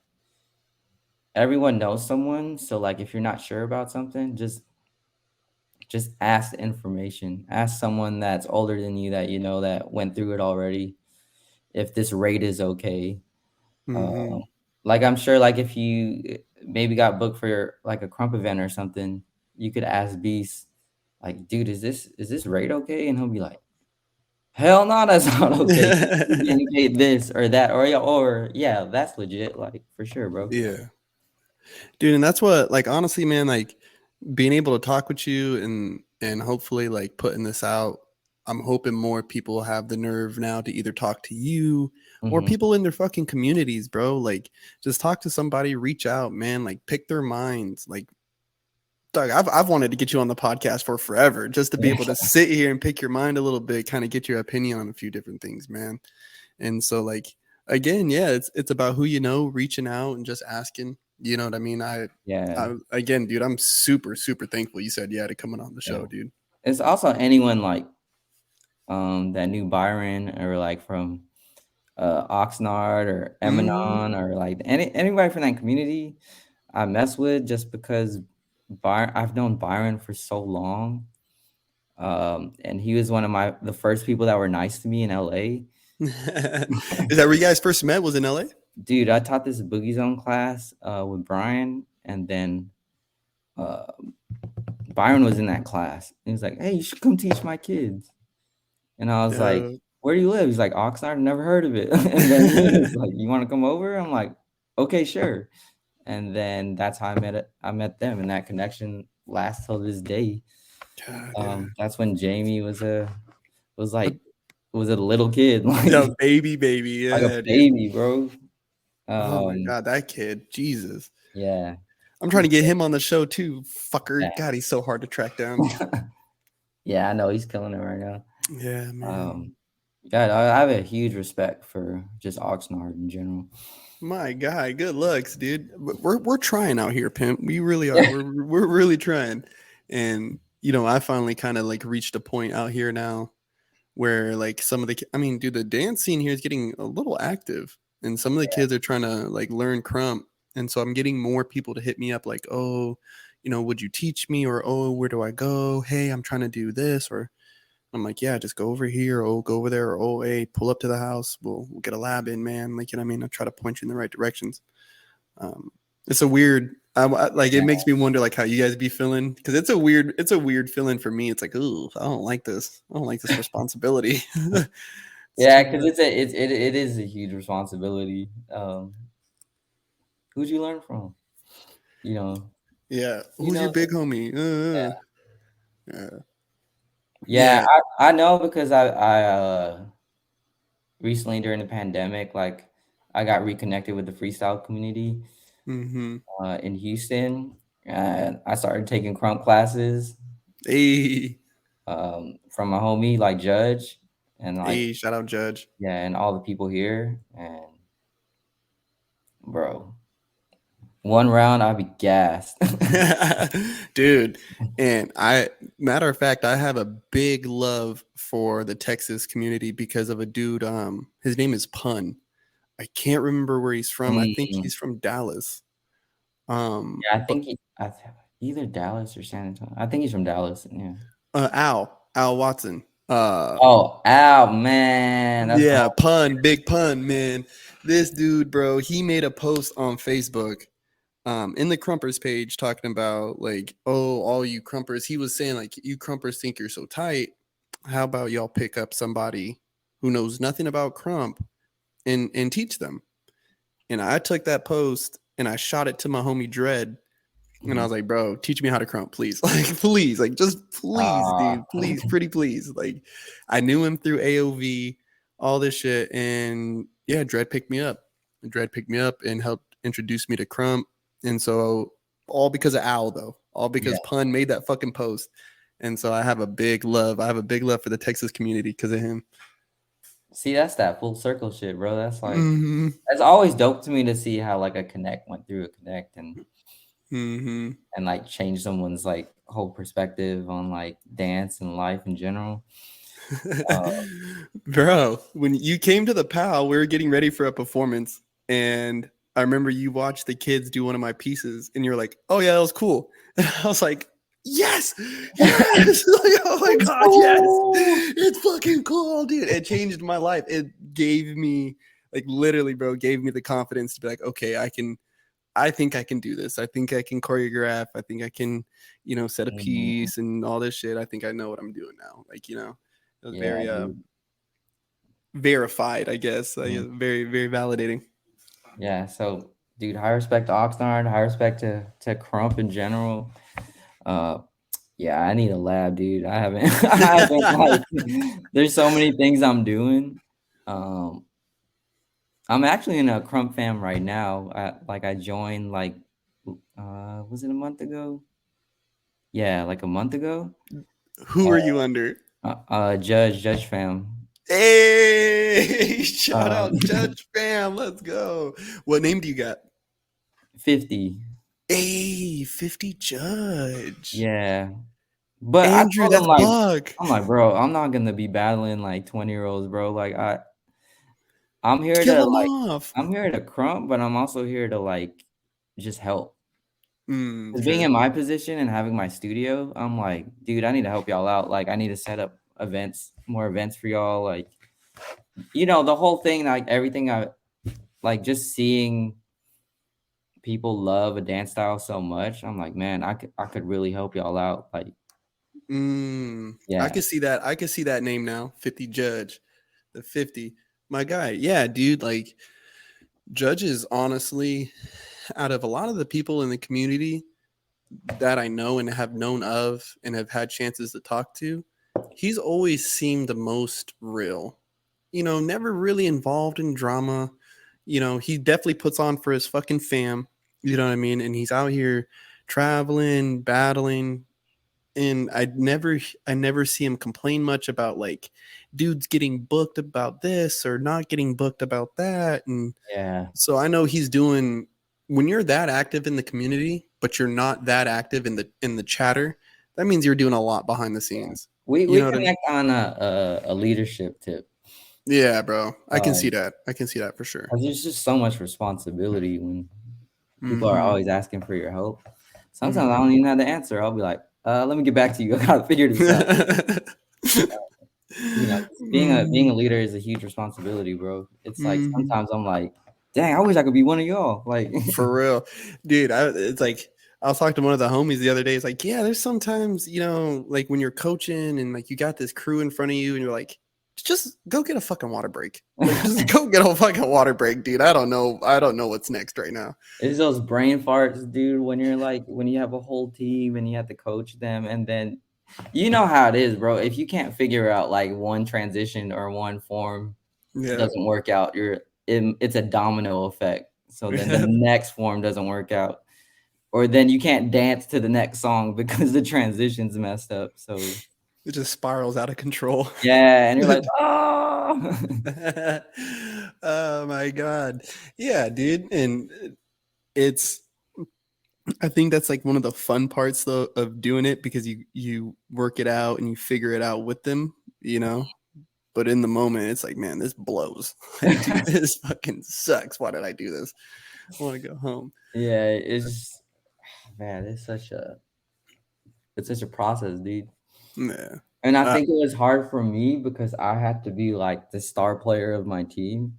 everyone knows someone. So like, if you're not sure about something, just ask the information. Ask someone that's older than you that you know that went through it already. If this rate is okay. Mm-hmm. Like I'm sure, like if you maybe got booked for like a crump event or something, you could ask Beast, like, dude, is this rate okay? And he'll be like, hell no, that's not okay. You're getting paid this or that, or yeah, that's legit, like for sure, bro. Yeah. Dude, and that's what, like, honestly, man, like being able to talk with you and hopefully like putting this out, I'm hoping more people have the nerve now to either talk to you or Hmm. people in their fucking communities, bro. Like just talk to somebody, reach out, man, like pick their minds. Like Doug, I've wanted to get you on the podcast for forever just to be able to sit here and pick your mind a little bit, kind of get your opinion on a few different things, man. And so like again, yeah, it's about who you know, reaching out and just asking. You know what I mean? Yeah, I again, dude, I'm super thankful you said yeah to coming on the yeah. show, dude. It's also anyone like that knew Byron or like from Oxnard or Mm. Emanon or like anybody from that community I mess with just because I've known Byron for so long. And he was one of the first people that were nice to me in LA. Is that where you guys first met? Was in LA? dude, I taught this Boogie Zone class with Brian, and then uh, Byron was in that class. He was like, "Hey, you should come teach my kids." And I was like, Uh, "Where do you live?" He's like, "Oxnard, never heard of it." And then he was like, "You want to come over?" I'm like, "Okay, sure." And then that's how I met them, and that connection lasts till this day. God, yeah. That's when Jamie was like was a little kid, Yeah, baby, like a yeah, dude. baby, bro. Oh my Um, god, that kid, Jesus. yeah, I'm trying to get him on the show too, yeah, fucker. God, he's so hard to track down. yeah. I know he's killing it right now. Yeah, man. Um, God, I have a huge respect for just Oxnard in general. My God, good looks, dude. We're trying out here, pimp. We really are. We're really trying. And I finally kind of like reached a point out here now where like some of the I mean, dude, the dance scene here is getting a little active, and some of the kids are trying to like learn crump, and so I'm getting more people to hit me up like, oh, would you teach me, or oh, where do I go? Hey, I'm trying to do this, or I'm like, yeah, just go over here, or go over there, or oh, hey, pull up to the house, we'll get a lab in, man. Like, you know what I mean? I try to point you in the right directions. Um, it's a weird, like, it makes me wonder like how you guys be feeling, because it's a weird feeling for me. It's like, ooh, I don't like this. I don't like this responsibility. It's Yeah, too because much. it is a huge responsibility. Who'd you learn from? You know, Yeah. you Who's your know. big homie? Yeah. Yeah, Yeah. I know because I recently during the pandemic, like I got reconnected with the freestyle community Mm-hmm. in Houston, and I started taking crump classes Hey. from my homie like Judge, and like Hey, shout out Judge. yeah, and all the people here, and bro, one round I'll be gassed. Dude, and matter of fact, I have a big love for the Texas community because of a dude. His name is Pun. I can't remember where he's from. I think Mm. he's from Dallas. Um, Yeah, I but think either Dallas or San Antonio. I think he's from Dallas. Yeah. Al Watson. Oh, Al, man, that's the Yeah, whole. Pun, big Pun, man. This dude, bro, he made a post on Facebook in the Crumpers page talking about like, oh, all you Crumpers. He was saying like, you Crumpers think you're so tight. How about y'all pick up somebody who knows nothing about Crump and teach them? And I took that post and I shot it to my homie Dread. And I Mhm. was like, bro, teach me how to crump, please. Like, please, like, just please, Ah, dude, please, pretty please. Like, I knew him through AOV, all this shit. And yeah, Dread picked me up. Dread picked me up and helped introduce me to crump. And so, all because of Owl, though, all yeah. because Pun made that fucking post. And so, I have a big love. I have a big love for the Texas community because of him. See, that's that full circle shit, bro. That's like Mm-hmm. that's always dope to me to see how like a connect went through a connect Mm-hmm. and like change someone's like whole perspective on like dance and life in general. Uh, Bro, when you came to the PAL, we were getting ready for a performance, and I remember you watched the kids do one of my pieces, and you're like, "Oh yeah, that was cool." And I was like, "Yes, yes!" Like, oh my it's god, yes! cool. It's fucking cool, dude. It changed my life. It gave me, like, literally, bro, gave me the confidence to be like, "Okay, I can. I think I can do this. I think I can choreograph. I think I can, set a Mhm. piece and all this shit. I think I know what I'm doing now." Like, it was Yeah, very dude. verified, I guess. Like, Mhm. very, very validating. Yeah. So, dude, high respect to Oxnard, high respect to Crump in general. Uh, yeah, I need a lab, dude. I haven't, I haven't like. There's so many things I'm doing. Um, I'm actually in a Crump fam right now. I joined like, was it a month ago? Yeah, like a month ago. Who are you under? Judge fam. Hey, shout Um, out Judge Fam. Let's go. What name do you got? 50. Hey, 50 Judge. Yeah. But I Andrew, told him that's like, Buck. I'm like, bro, I'm not gonna be battling like 20-year-olds, bro. Like I'm here Kill to him like, off. I'm here to crump, but I'm also here to like just help. Because being True. in my position and having my studio, I'm like, dude, I need to help y'all out. Like, I need to set up events, more events for y'all. Like, the whole thing, like everything like just seeing people love a dance style so much, I'm like, man, I could really help y'all out. Like, I yeah, can see that. I can see that name now. 50 Judge, the 50. My guy. Yeah, dude. Like Judge is honestly out of a lot of the people in the community that I know and have known of and have had chances to talk to, he's always seemed the most real. Never really involved in drama. He definitely puts on for his fucking fam. You know what I mean? And he's out here traveling, battling, and I never see him complain much about like dudes getting booked about this or not getting booked about that. And yeah, so I know he's doing when you're that active in the community, but you're not that active in the chatter, that means you're doing a lot behind the yeah. scenes. We You we know what I mean? connect on a leadership tip. Yeah, bro. I can see Um, that. I can see that for sure. 'Cause there's just so much responsibility when people are Mm-hmm. always asking for your help. Sometimes I Mm-hmm. don't even have the answer. I'll be like, let me get back to you. I gotta figure this out. You know, being a mm-hmm. leader is a huge responsibility, bro. It's like Mm-hmm. sometimes I'm like, dang, I wish I could be one of y'all. Like, For real, dude. It's like I was talking to one of the homies the other day. It's like, yeah, there's sometimes like when you're coaching and like you got this crew in front of you, and you're like, just go get a fucking water break. Like, just go get a fucking water break, dude. I don't know. I don't know what's next right now. it's those brain farts, dude, when you're like when you have a whole team and you have to coach them, and then you know how it is, bro. If you can't figure out like one transition or one form Yeah. doesn't work out, it's a domino effect. So then the Yeah. next form doesn't work out. Or then you can't dance to the next song because the transition's messed up. So It just spirals out of control. yeah, and you're like, oh, Oh my god. Yeah, dude. And it's I think that's like one of the fun parts though of doing it because you work it out and you figure it out with them, you know. But in the moment, it's like, man, this blows. Like, dude, this fucking sucks. Why did I do this? I want to go home. yeah, it's man, it's such a process, dude. Yeah. And I Uh, think it was hard for me because I had to be like the star player of my team,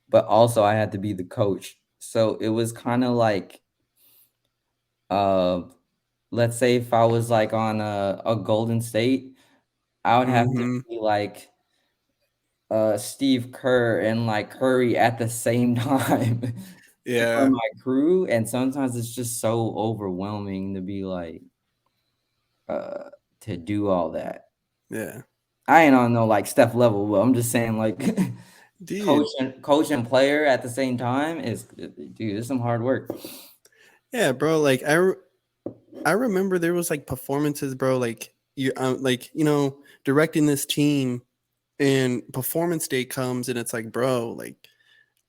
but also I had to be the coach. So it was kind of like, uh, let's say if I was like on a Golden State, I would have to mm-hmm. be like Steve Kerr and like Curry at the same time for Yeah. my crew, and sometimes it's just so overwhelming to be like uh to do all that. Yeah. I ain't on no like Steph level, but I'm just saying like Dude. coach and player at the same time is dude, it's some hard work. Yeah, bro. Like I remember there was like performances, bro. Like directing this team, and performance day comes, and it's like, bro, like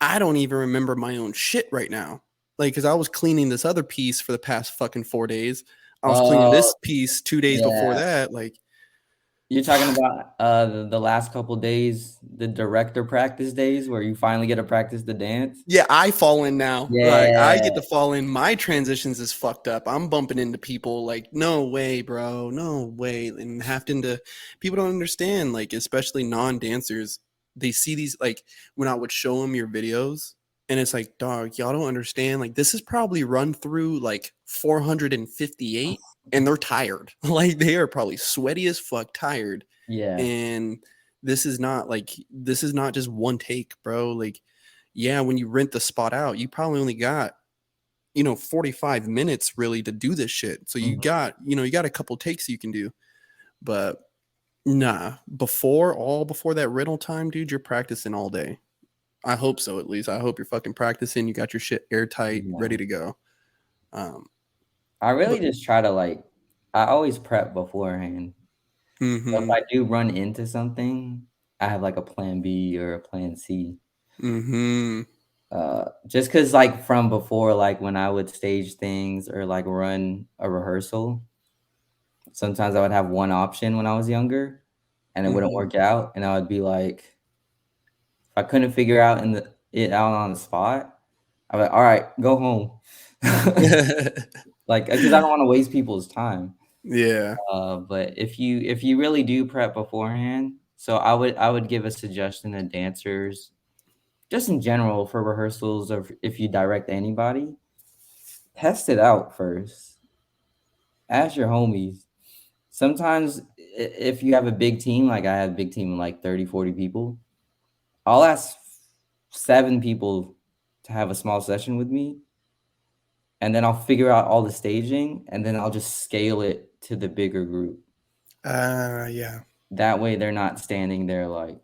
I don't even remember my own shit right now. Like, cause I was cleaning this other piece for the past fucking 4 days. I was cleaning Uh this piece 2 days before yeah. that. Like, You're talking about the last couple days, the director practice days where you finally get to practice the dance. yeah, I fall in now. Like, I Yeah. get to fall in. My transitions is fucked up. I'm bumping into people like, no way, bro, no way, and having to. People don't understand, like, especially non-dancers. They see these like when I would show them your videos, and it's like, dog, y'all don't understand. Like, this is probably run through like 458, and they're tired. Like, they are probably sweaty as fuck, tired, Yeah. and this is not just one take, bro. Like, yeah, when you rent the spot out, you probably only got 45 minutes really to do this shit. So you Mhm. got a couple takes you can do. But nah, before that rental time, dude, you're practicing all day. I hope so, at least. I hope you're fucking practicing. You got your shit airtight, ready Yeah. to go. Um, I really but just try to like I always prep beforehand. So if mm-hmm, I do run into something, I have like a plan B or a plan C. mm-hmm, Just cause like from before, like when I would stage things or like run a rehearsal, sometimes I would have one option when I was younger and it wouldn't mm-hmm. work out. And I would be like, if I couldn't figure out it out on the spot, I'm like, all right, go home. Like, cause I don't want to waste people's time. Yeah. But if you really do prep beforehand, so I would give a suggestion to dancers just in general for rehearsals or if you direct anybody, test it out first. Ask your homies. Sometimes if you have a big team, like I have a big team of like 30, 40 people, I'll ask 7 people to have a small session with me, and then I'll figure out all the staging, and then I'll just scale it to the bigger group. Yeah. That way they're not standing there like,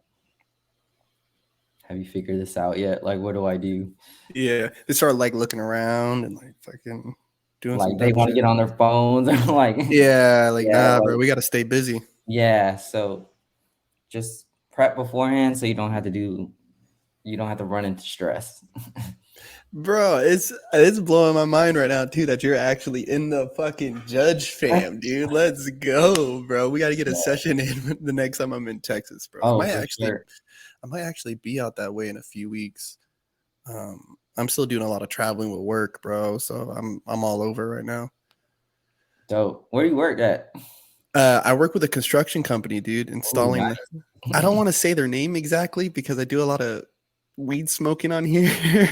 have you figured this out yet? Like, what do I do? Yeah. They start like looking around and like fucking doing some Like they dumb want to shit. get on their phones or like, Yeah, like yeah, nah, bro, like, we gotta stay busy. yeah. So just prep beforehand so you don't have to run into stress. Bro, it's blowing my mind right now too that you're actually in the fucking judge fam, dude. Let's go, bro. We got to get a Yeah. session in the next time I'm in Texas, bro. Oh, for sure. I might actually be out that way in a few weeks. I'm still doing a lot of traveling with work, bro. So I'm all over right now. Dope. Where do you work at? I work with a construction company, dude, Oh, installing. nice. I don't want to say their name exactly because I do a lot of weed smoking on here,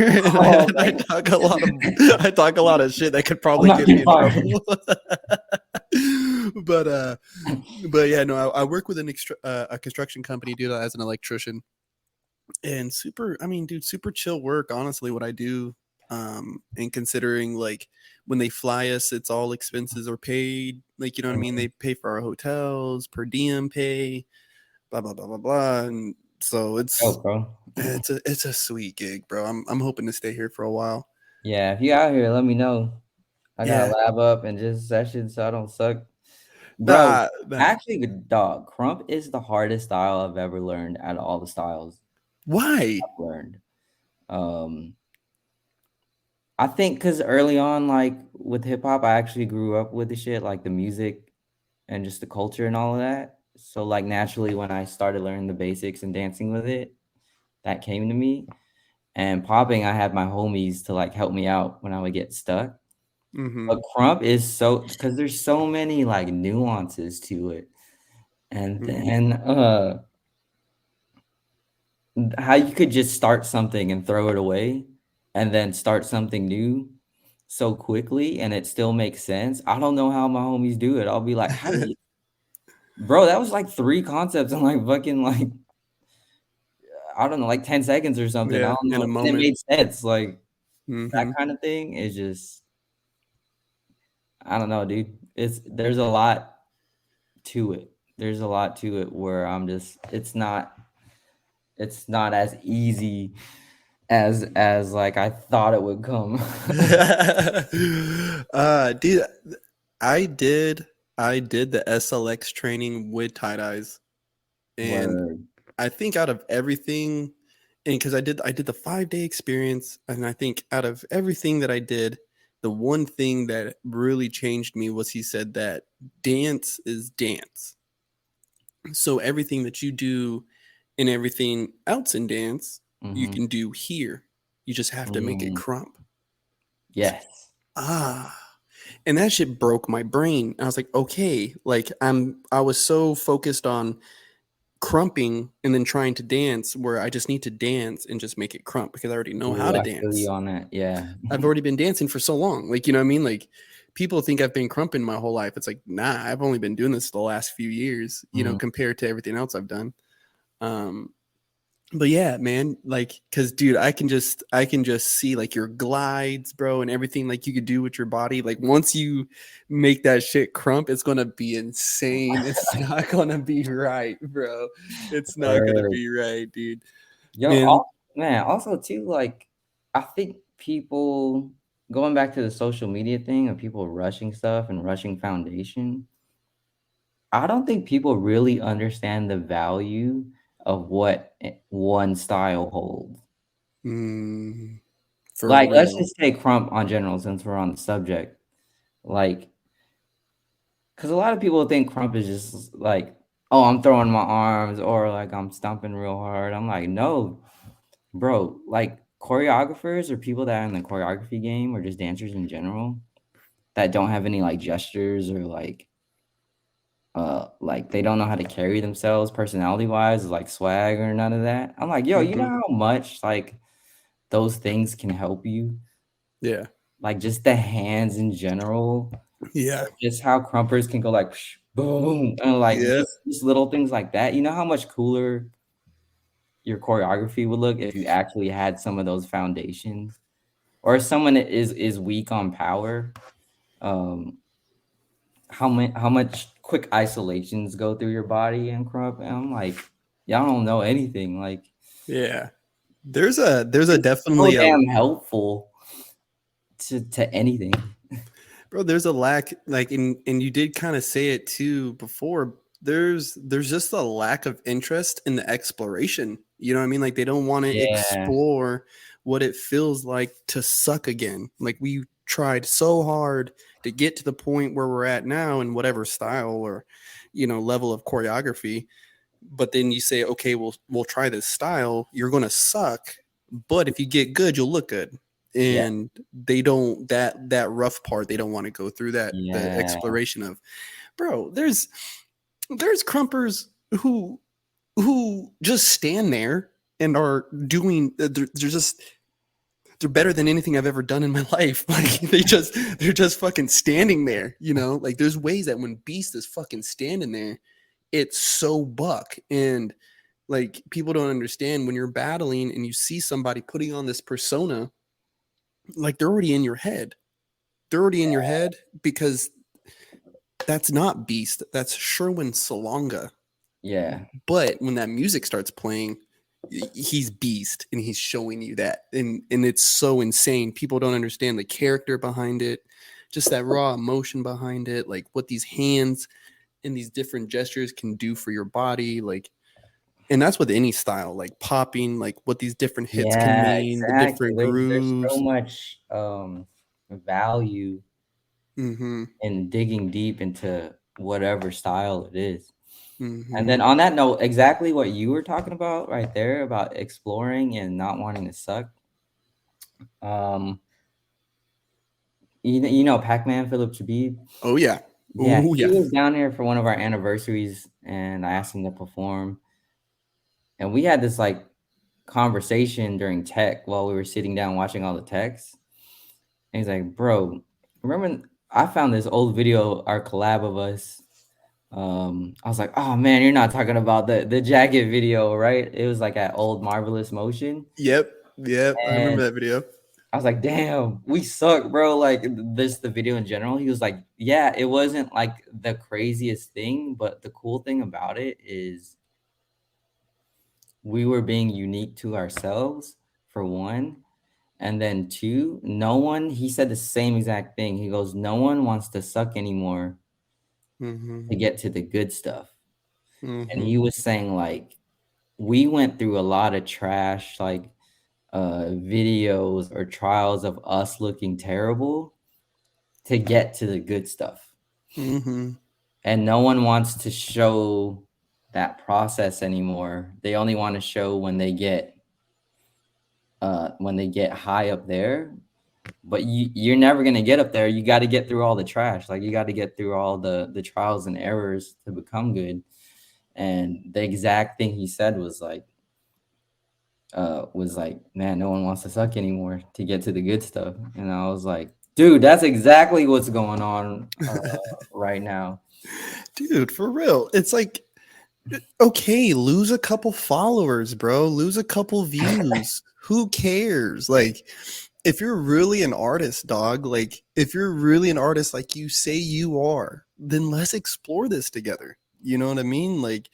and Oh, I man. talk a lot of shit that could I'm probably not get me too in far. trouble. but but yeah, no, I work with a construction company, dude, as an electrician, and super. I mean, dude, super chill work. Honestly, what I do, and considering like when they fly us, it's all expenses are paid. Like you know what I mean? They pay for our hotels, per diem pay, blah blah blah blah blah, and so Oh, bro. it's a sweet gig, bro. I'm hoping to stay here for a while. Yeah, if you out here, let me know. I got a Yeah, lab up and just session so I don't suck. Bro, nah. actually, the dog crump is the hardest style I've ever learned out of all the styles Why? I've learned. Um, I think because early on, like with hip hop, I actually grew up with the shit, like the music and just the culture and all of that. So like naturally, when I started learning the basics and dancing with it, that came to me. And popping, I had my homies to like help me out when I would get stuck. Mm-hmm. But crump is so because there's so many like nuances to it. And Mm-hmm. then how you could just start something and throw it away and then start something new so quickly and it still makes sense. I don't know how my homies do it. I'll be like, how do you, bro? That was like 3 concepts in like fucking like I don't know, like 10 seconds or something. I Yeah, don't in know. a And it moment. made sense. Like that Mm-hmm. kind of thing is just I don't know, dude. There's a lot to it. There's a lot to it where I'm just it's not as easy as like I thought it would come. Dude, I did I did the SLX training with tie dyes, and Word. I think out of everything, and because I did the 5 day experience, and I think out of everything that I did, the one thing that really changed me was he said that dance is dance. So everything that you do and everything else in dance, you Mhm. can do here. You just have to make it Mm. crump. Yes. Ah. And that shit broke my brain. I was like, okay, like I was so focused on crumping and then trying to dance where I just need to dance and just make it crump because I already know how Ooh, to I feel you dance. on that. Yeah. I've already been dancing for so long. Like, you know what I mean? Like people think I've been crumping my whole life. It's like, nah, I've only been doing this the last few years, you know, Mhm. compared to everything else I've done. Um, but yeah, man, like, cause dude, I can just see like your glides, bro, and everything like you could do with your body. Like once you make that shit crump, it's gonna be insane. It's not gonna be right, bro. It's not gonna Word. be right, dude. Yo, And man, also too, like, I think people going back to the social media thing of people rushing stuff and rushing foundation, I don't think people really understand the value of what one style holds. mm, for Like, let's real. just take crump on general since we're on the subject. Like, because a lot of people think crump is just like, oh, I'm throwing my arms or like I'm stomping real hard. I'm like, no, bro. Like choreographers or people that are in the choreography game or just dancers in general that don't have any like gestures or like they don't know how to carry themselves personality wise, like swag or none of that. I'm like, yo, you know Hmm. how much like those things can help you. Yeah. Like just the hands in general, Yeah. just how crumpers can go like psh, boom, and like Yeah. just little things like that. You know how much cooler your choreography would look if you actually had some of those foundations, or if someone is weak on power. Um, how much quick isolations go through your body and crump? And I'm like, y'all don't know anything. Like Yeah. There's a it's so definitely a damn helpful to anything. bro, there's a lack, like, and you did kind of say it too before. There's just a lack of interest in the exploration. You know what I mean? Like they don't want to Yeah, explore what it feels like to suck again. Like we tried so hard to get to the point where we're at now in whatever style or level of choreography. But then you say, okay, we'll try this style. You're gonna suck, but if you get good, you'll look good. yeah, And they don't that rough part. They don't want to go through that the yeah, exploration of, bro. There's crumpers who just stand there and are doing. They're better than anything I've ever done in my life. Like they're just fucking standing there. Like there's ways that when Beast is fucking standing there, it's so buck. And like people don't understand when you're battling and you see somebody putting on this persona, like they're already in your head. They're already in your head because that's not Beast. That's Sherwin Salonga. yeah, But when that music starts playing, he's Beast and he's showing you that. And it's so insane. People don't understand the character behind it, just that raw emotion behind it, like what these hands and these different gestures can do for your body. Like, and that's with any style, like popping, like what these different hits can yeah. mean, the Exactly. different There's so grooves. much value Mm-hmm. in digging deep into whatever style it is. And Mm-hmm. then on that note, exactly what you were talking about right there about exploring and not wanting to suck. Um, you know Pac-Man Philip Shabib. Oh yeah. Yeah, Oh he yeah. was down here for one of our anniversaries, and I asked him to perform. And we had this like conversation during tech while we were sitting down watching all the techs. And he's like, "Bro, remember I found this old video, our collab of us." I was like, "Oh man, you're not talking about the jacket video, right?" It was like at Old Marvelous Motion, Yep. Yep. I and remember that video. I was like, "Damn, we suck, bro." Like this, the video in general. He was like, "Yeah, it wasn't like the craziest thing, but the cool thing about it is we were being unique to ourselves, for one, and then two, no one." He said the same exact thing. He goes, "No one wants to suck anymore Mm-hmm. to get to the good stuff." And Mm-hmm. he was saying like we went through a lot of trash, like videos or trials of us looking terrible to get to the good stuff. Mm-hmm. And no one wants to show that process anymore. They only want to show when they get high up there. But you're never gonna get up there. You got to get through all the trash. Like you got to get through all the trials and errors to become good. And the exact thing he said was like, man, no one wants to suck anymore to get to the good stuff. And I was like, dude, that's exactly what's going on right now. Dude, for real. It's like, okay, lose a couple followers, bro. Lose a couple views. Who cares? Like, if you're really an artist, dog, like, if you're really an artist like you say you are, then let's explore this together. You know what I mean? Like,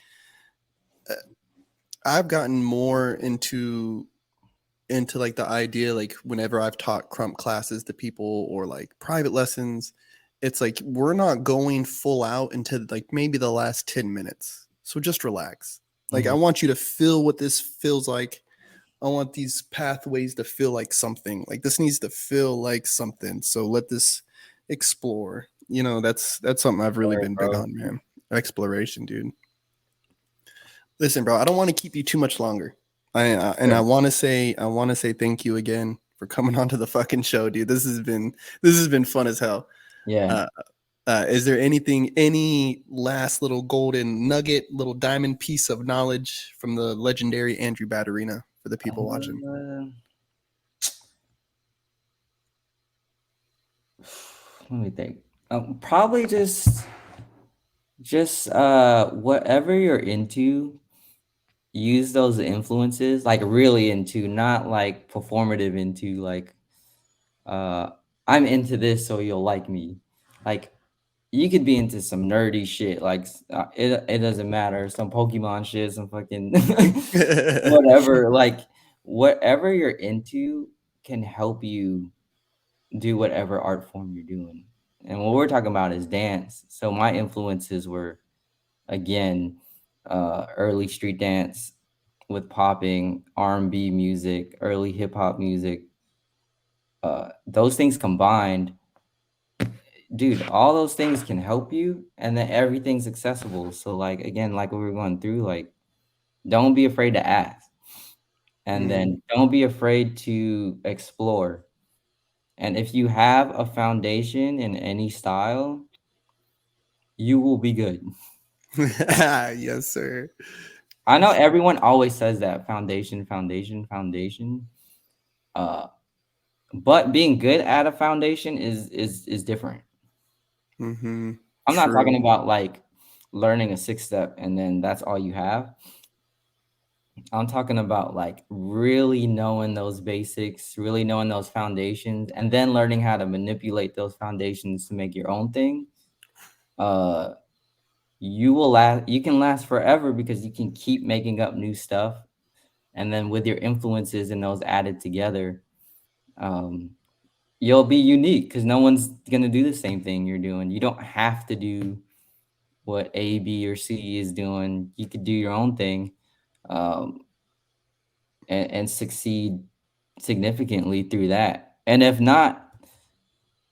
uh, I've gotten more into like the idea, like whenever I've taught crump classes to people or like private lessons, it's like we're not going full out into like maybe the last 10 minutes, so just relax. Like I Mhm. want you to feel what this feels like. I want these pathways to feel like something. Like this needs to feel like something, so let this explore. That's something I've really Sorry, been big bro. on, man. Exploration, dude. Listen, bro, I don't want to keep you too much longer. And Sure. I want to say thank you again for coming onto the fucking show, dude. This has been fun as hell. Yeah. Uh, is there any last little golden nugget, little diamond piece of knowledge from the legendary Andrew Baterina for the people watching? Uh, Let me think. Probably just whatever you're into, use those influences, like really into, not like performative into, like uh I'm into this so you'll like me. Like you could be into some nerdy shit, like it doesn't matter, some Pokemon shit, some fucking whatever. Like whatever you're into can help you do whatever art form you're doing. And what we're talking about is dance. So my influences were, again, early street dance with popping, R&B music, early hip hop music. Those things combined, dude, all those things can help you, and then everything's accessible. So like again, like what we were going through, like don't be afraid to ask, and Mm. then don't be afraid to explore. And if you have a foundation in any style, you will be good. Yes, sir. I know Yes. everyone always says that foundation, foundation, foundation. Uh, but being good at a foundation is different. Mm-hmm. I'm not talking True. about like learning a six step and then that's all you have. I'm talking about like really knowing those basics, really knowing those foundations, and then learning how to manipulate those foundations to make your own thing. Uh, you will last. You can last forever because you can keep making up new stuff, and then with your influences and those added together, um, you'll be unique because no one's gonna do the same thing you're doing. You don't have to do what A, B, or C is doing. You could do your own thing, um, and succeed significantly through that. And if not,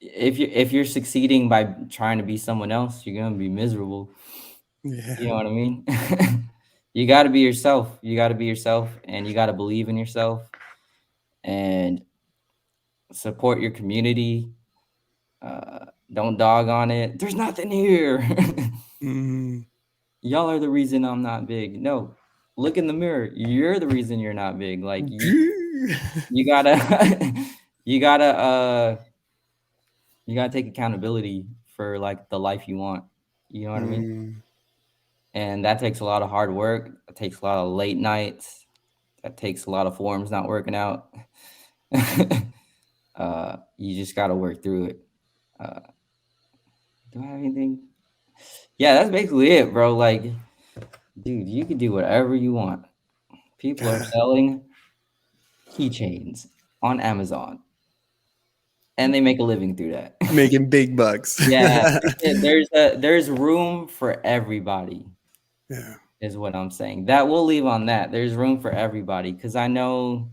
if you're succeeding by trying to be someone else, you're gonna be miserable. You Yeah. know what I mean? You got to be yourself. You got to be yourself, and you got to believe in yourself and support your community. Don't dog on it. There's nothing here. Mm. Y'all are the reason I'm not big. No, look in the mirror. You're the reason you're not big. Like you gotta you gotta you gotta take accountability for like the life you want. You know what I mean? Mm. And that takes a lot of hard work. It takes a lot of late nights. That takes a lot of forms not working out. You just gotta work through it. Uh, do I have anything? Yeah, that's basically it, bro. Like, dude, you can do whatever you want. People are God. selling keychains on Amazon, and they make a living through that. Making big bucks. Yeah, there's room for everybody, Yeah. is what I'm saying. That we'll leave on that. There's room for everybody because I know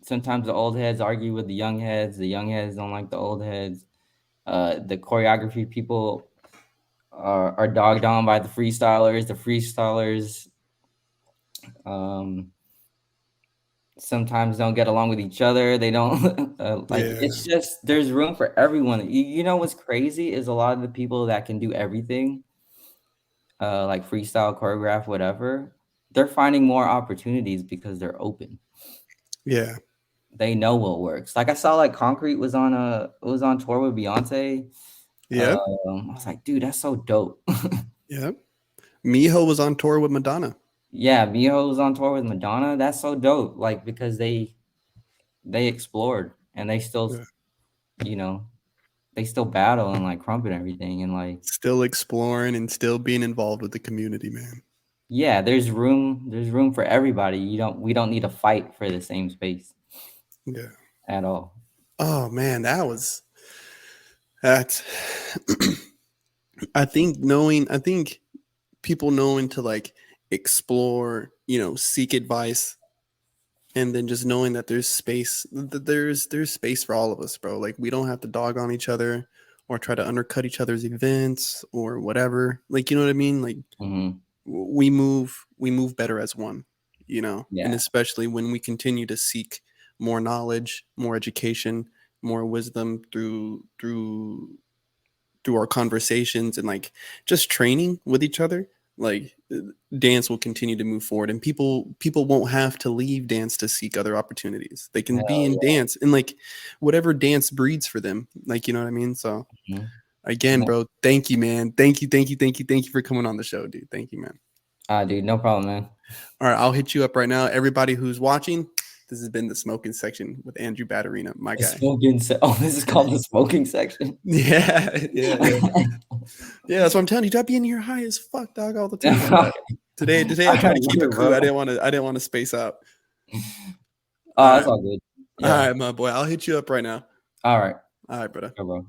sometimes the old heads argue with the young heads. The young heads don't like the old heads. The choreography people are dogged on by the freestylers. The freestylers um, sometimes don't get along with each other. They don't like. Yeah. It's just there's room for everyone. You know what's crazy is a lot of the people that can do everything, like freestyle, choreograph, whatever. They're finding more opportunities because they're open. Yeah. They know what works. Like I saw, like Concrete was on tour with Beyonce. Yep. I was like, dude, that's so dope. Yep. Miho was on tour with Madonna. Yeah, Mio was on tour with Madonna. That's so dope. Like because they explored and they still, Yeah. you know, they still battle and like crump and everything. And like, Still exploring and still being involved with the community, man. yeah, there's room for everybody. We don't need to fight for the same space Yeah. at all. Oh man, that's I think people knowing to like explore, seek advice, and then just knowing that there's space, there's space for all of us, bro. Like we don't have to dog on each other or try to undercut each other's events or whatever. Like, you know what I mean? Like Hmm. we move better as one, and Yeah. especially when we continue to seek more knowledge, more education, more wisdom through our conversations and like just training with each other. like dance will continue to move forward, and people won't have to leave dance to seek other opportunities. They can be Hell in dance and like whatever dance breeds for them. Like, you know what I mean? So yeah. Mhm. again, No, bro, thank you, man. Thank you for coming on the show, dude. Thank you, man. dude, no problem, man. All right, I'll hit you up right now. Everybody who's watching, this has been the smoking section with Andrew Baterina, my The guy. smoking oh, this is called the smoking section? Yeah. Yeah, that's what I'm telling you. You gotta be in here high as fuck, dog, all the time. But today I try to keep Yeah, it cool. bro. I didn't want to space out. Oh, All that's right. all good. All Yeah. right, my boy. I'll hit you up right now. All right. All right, brother. Go, bro.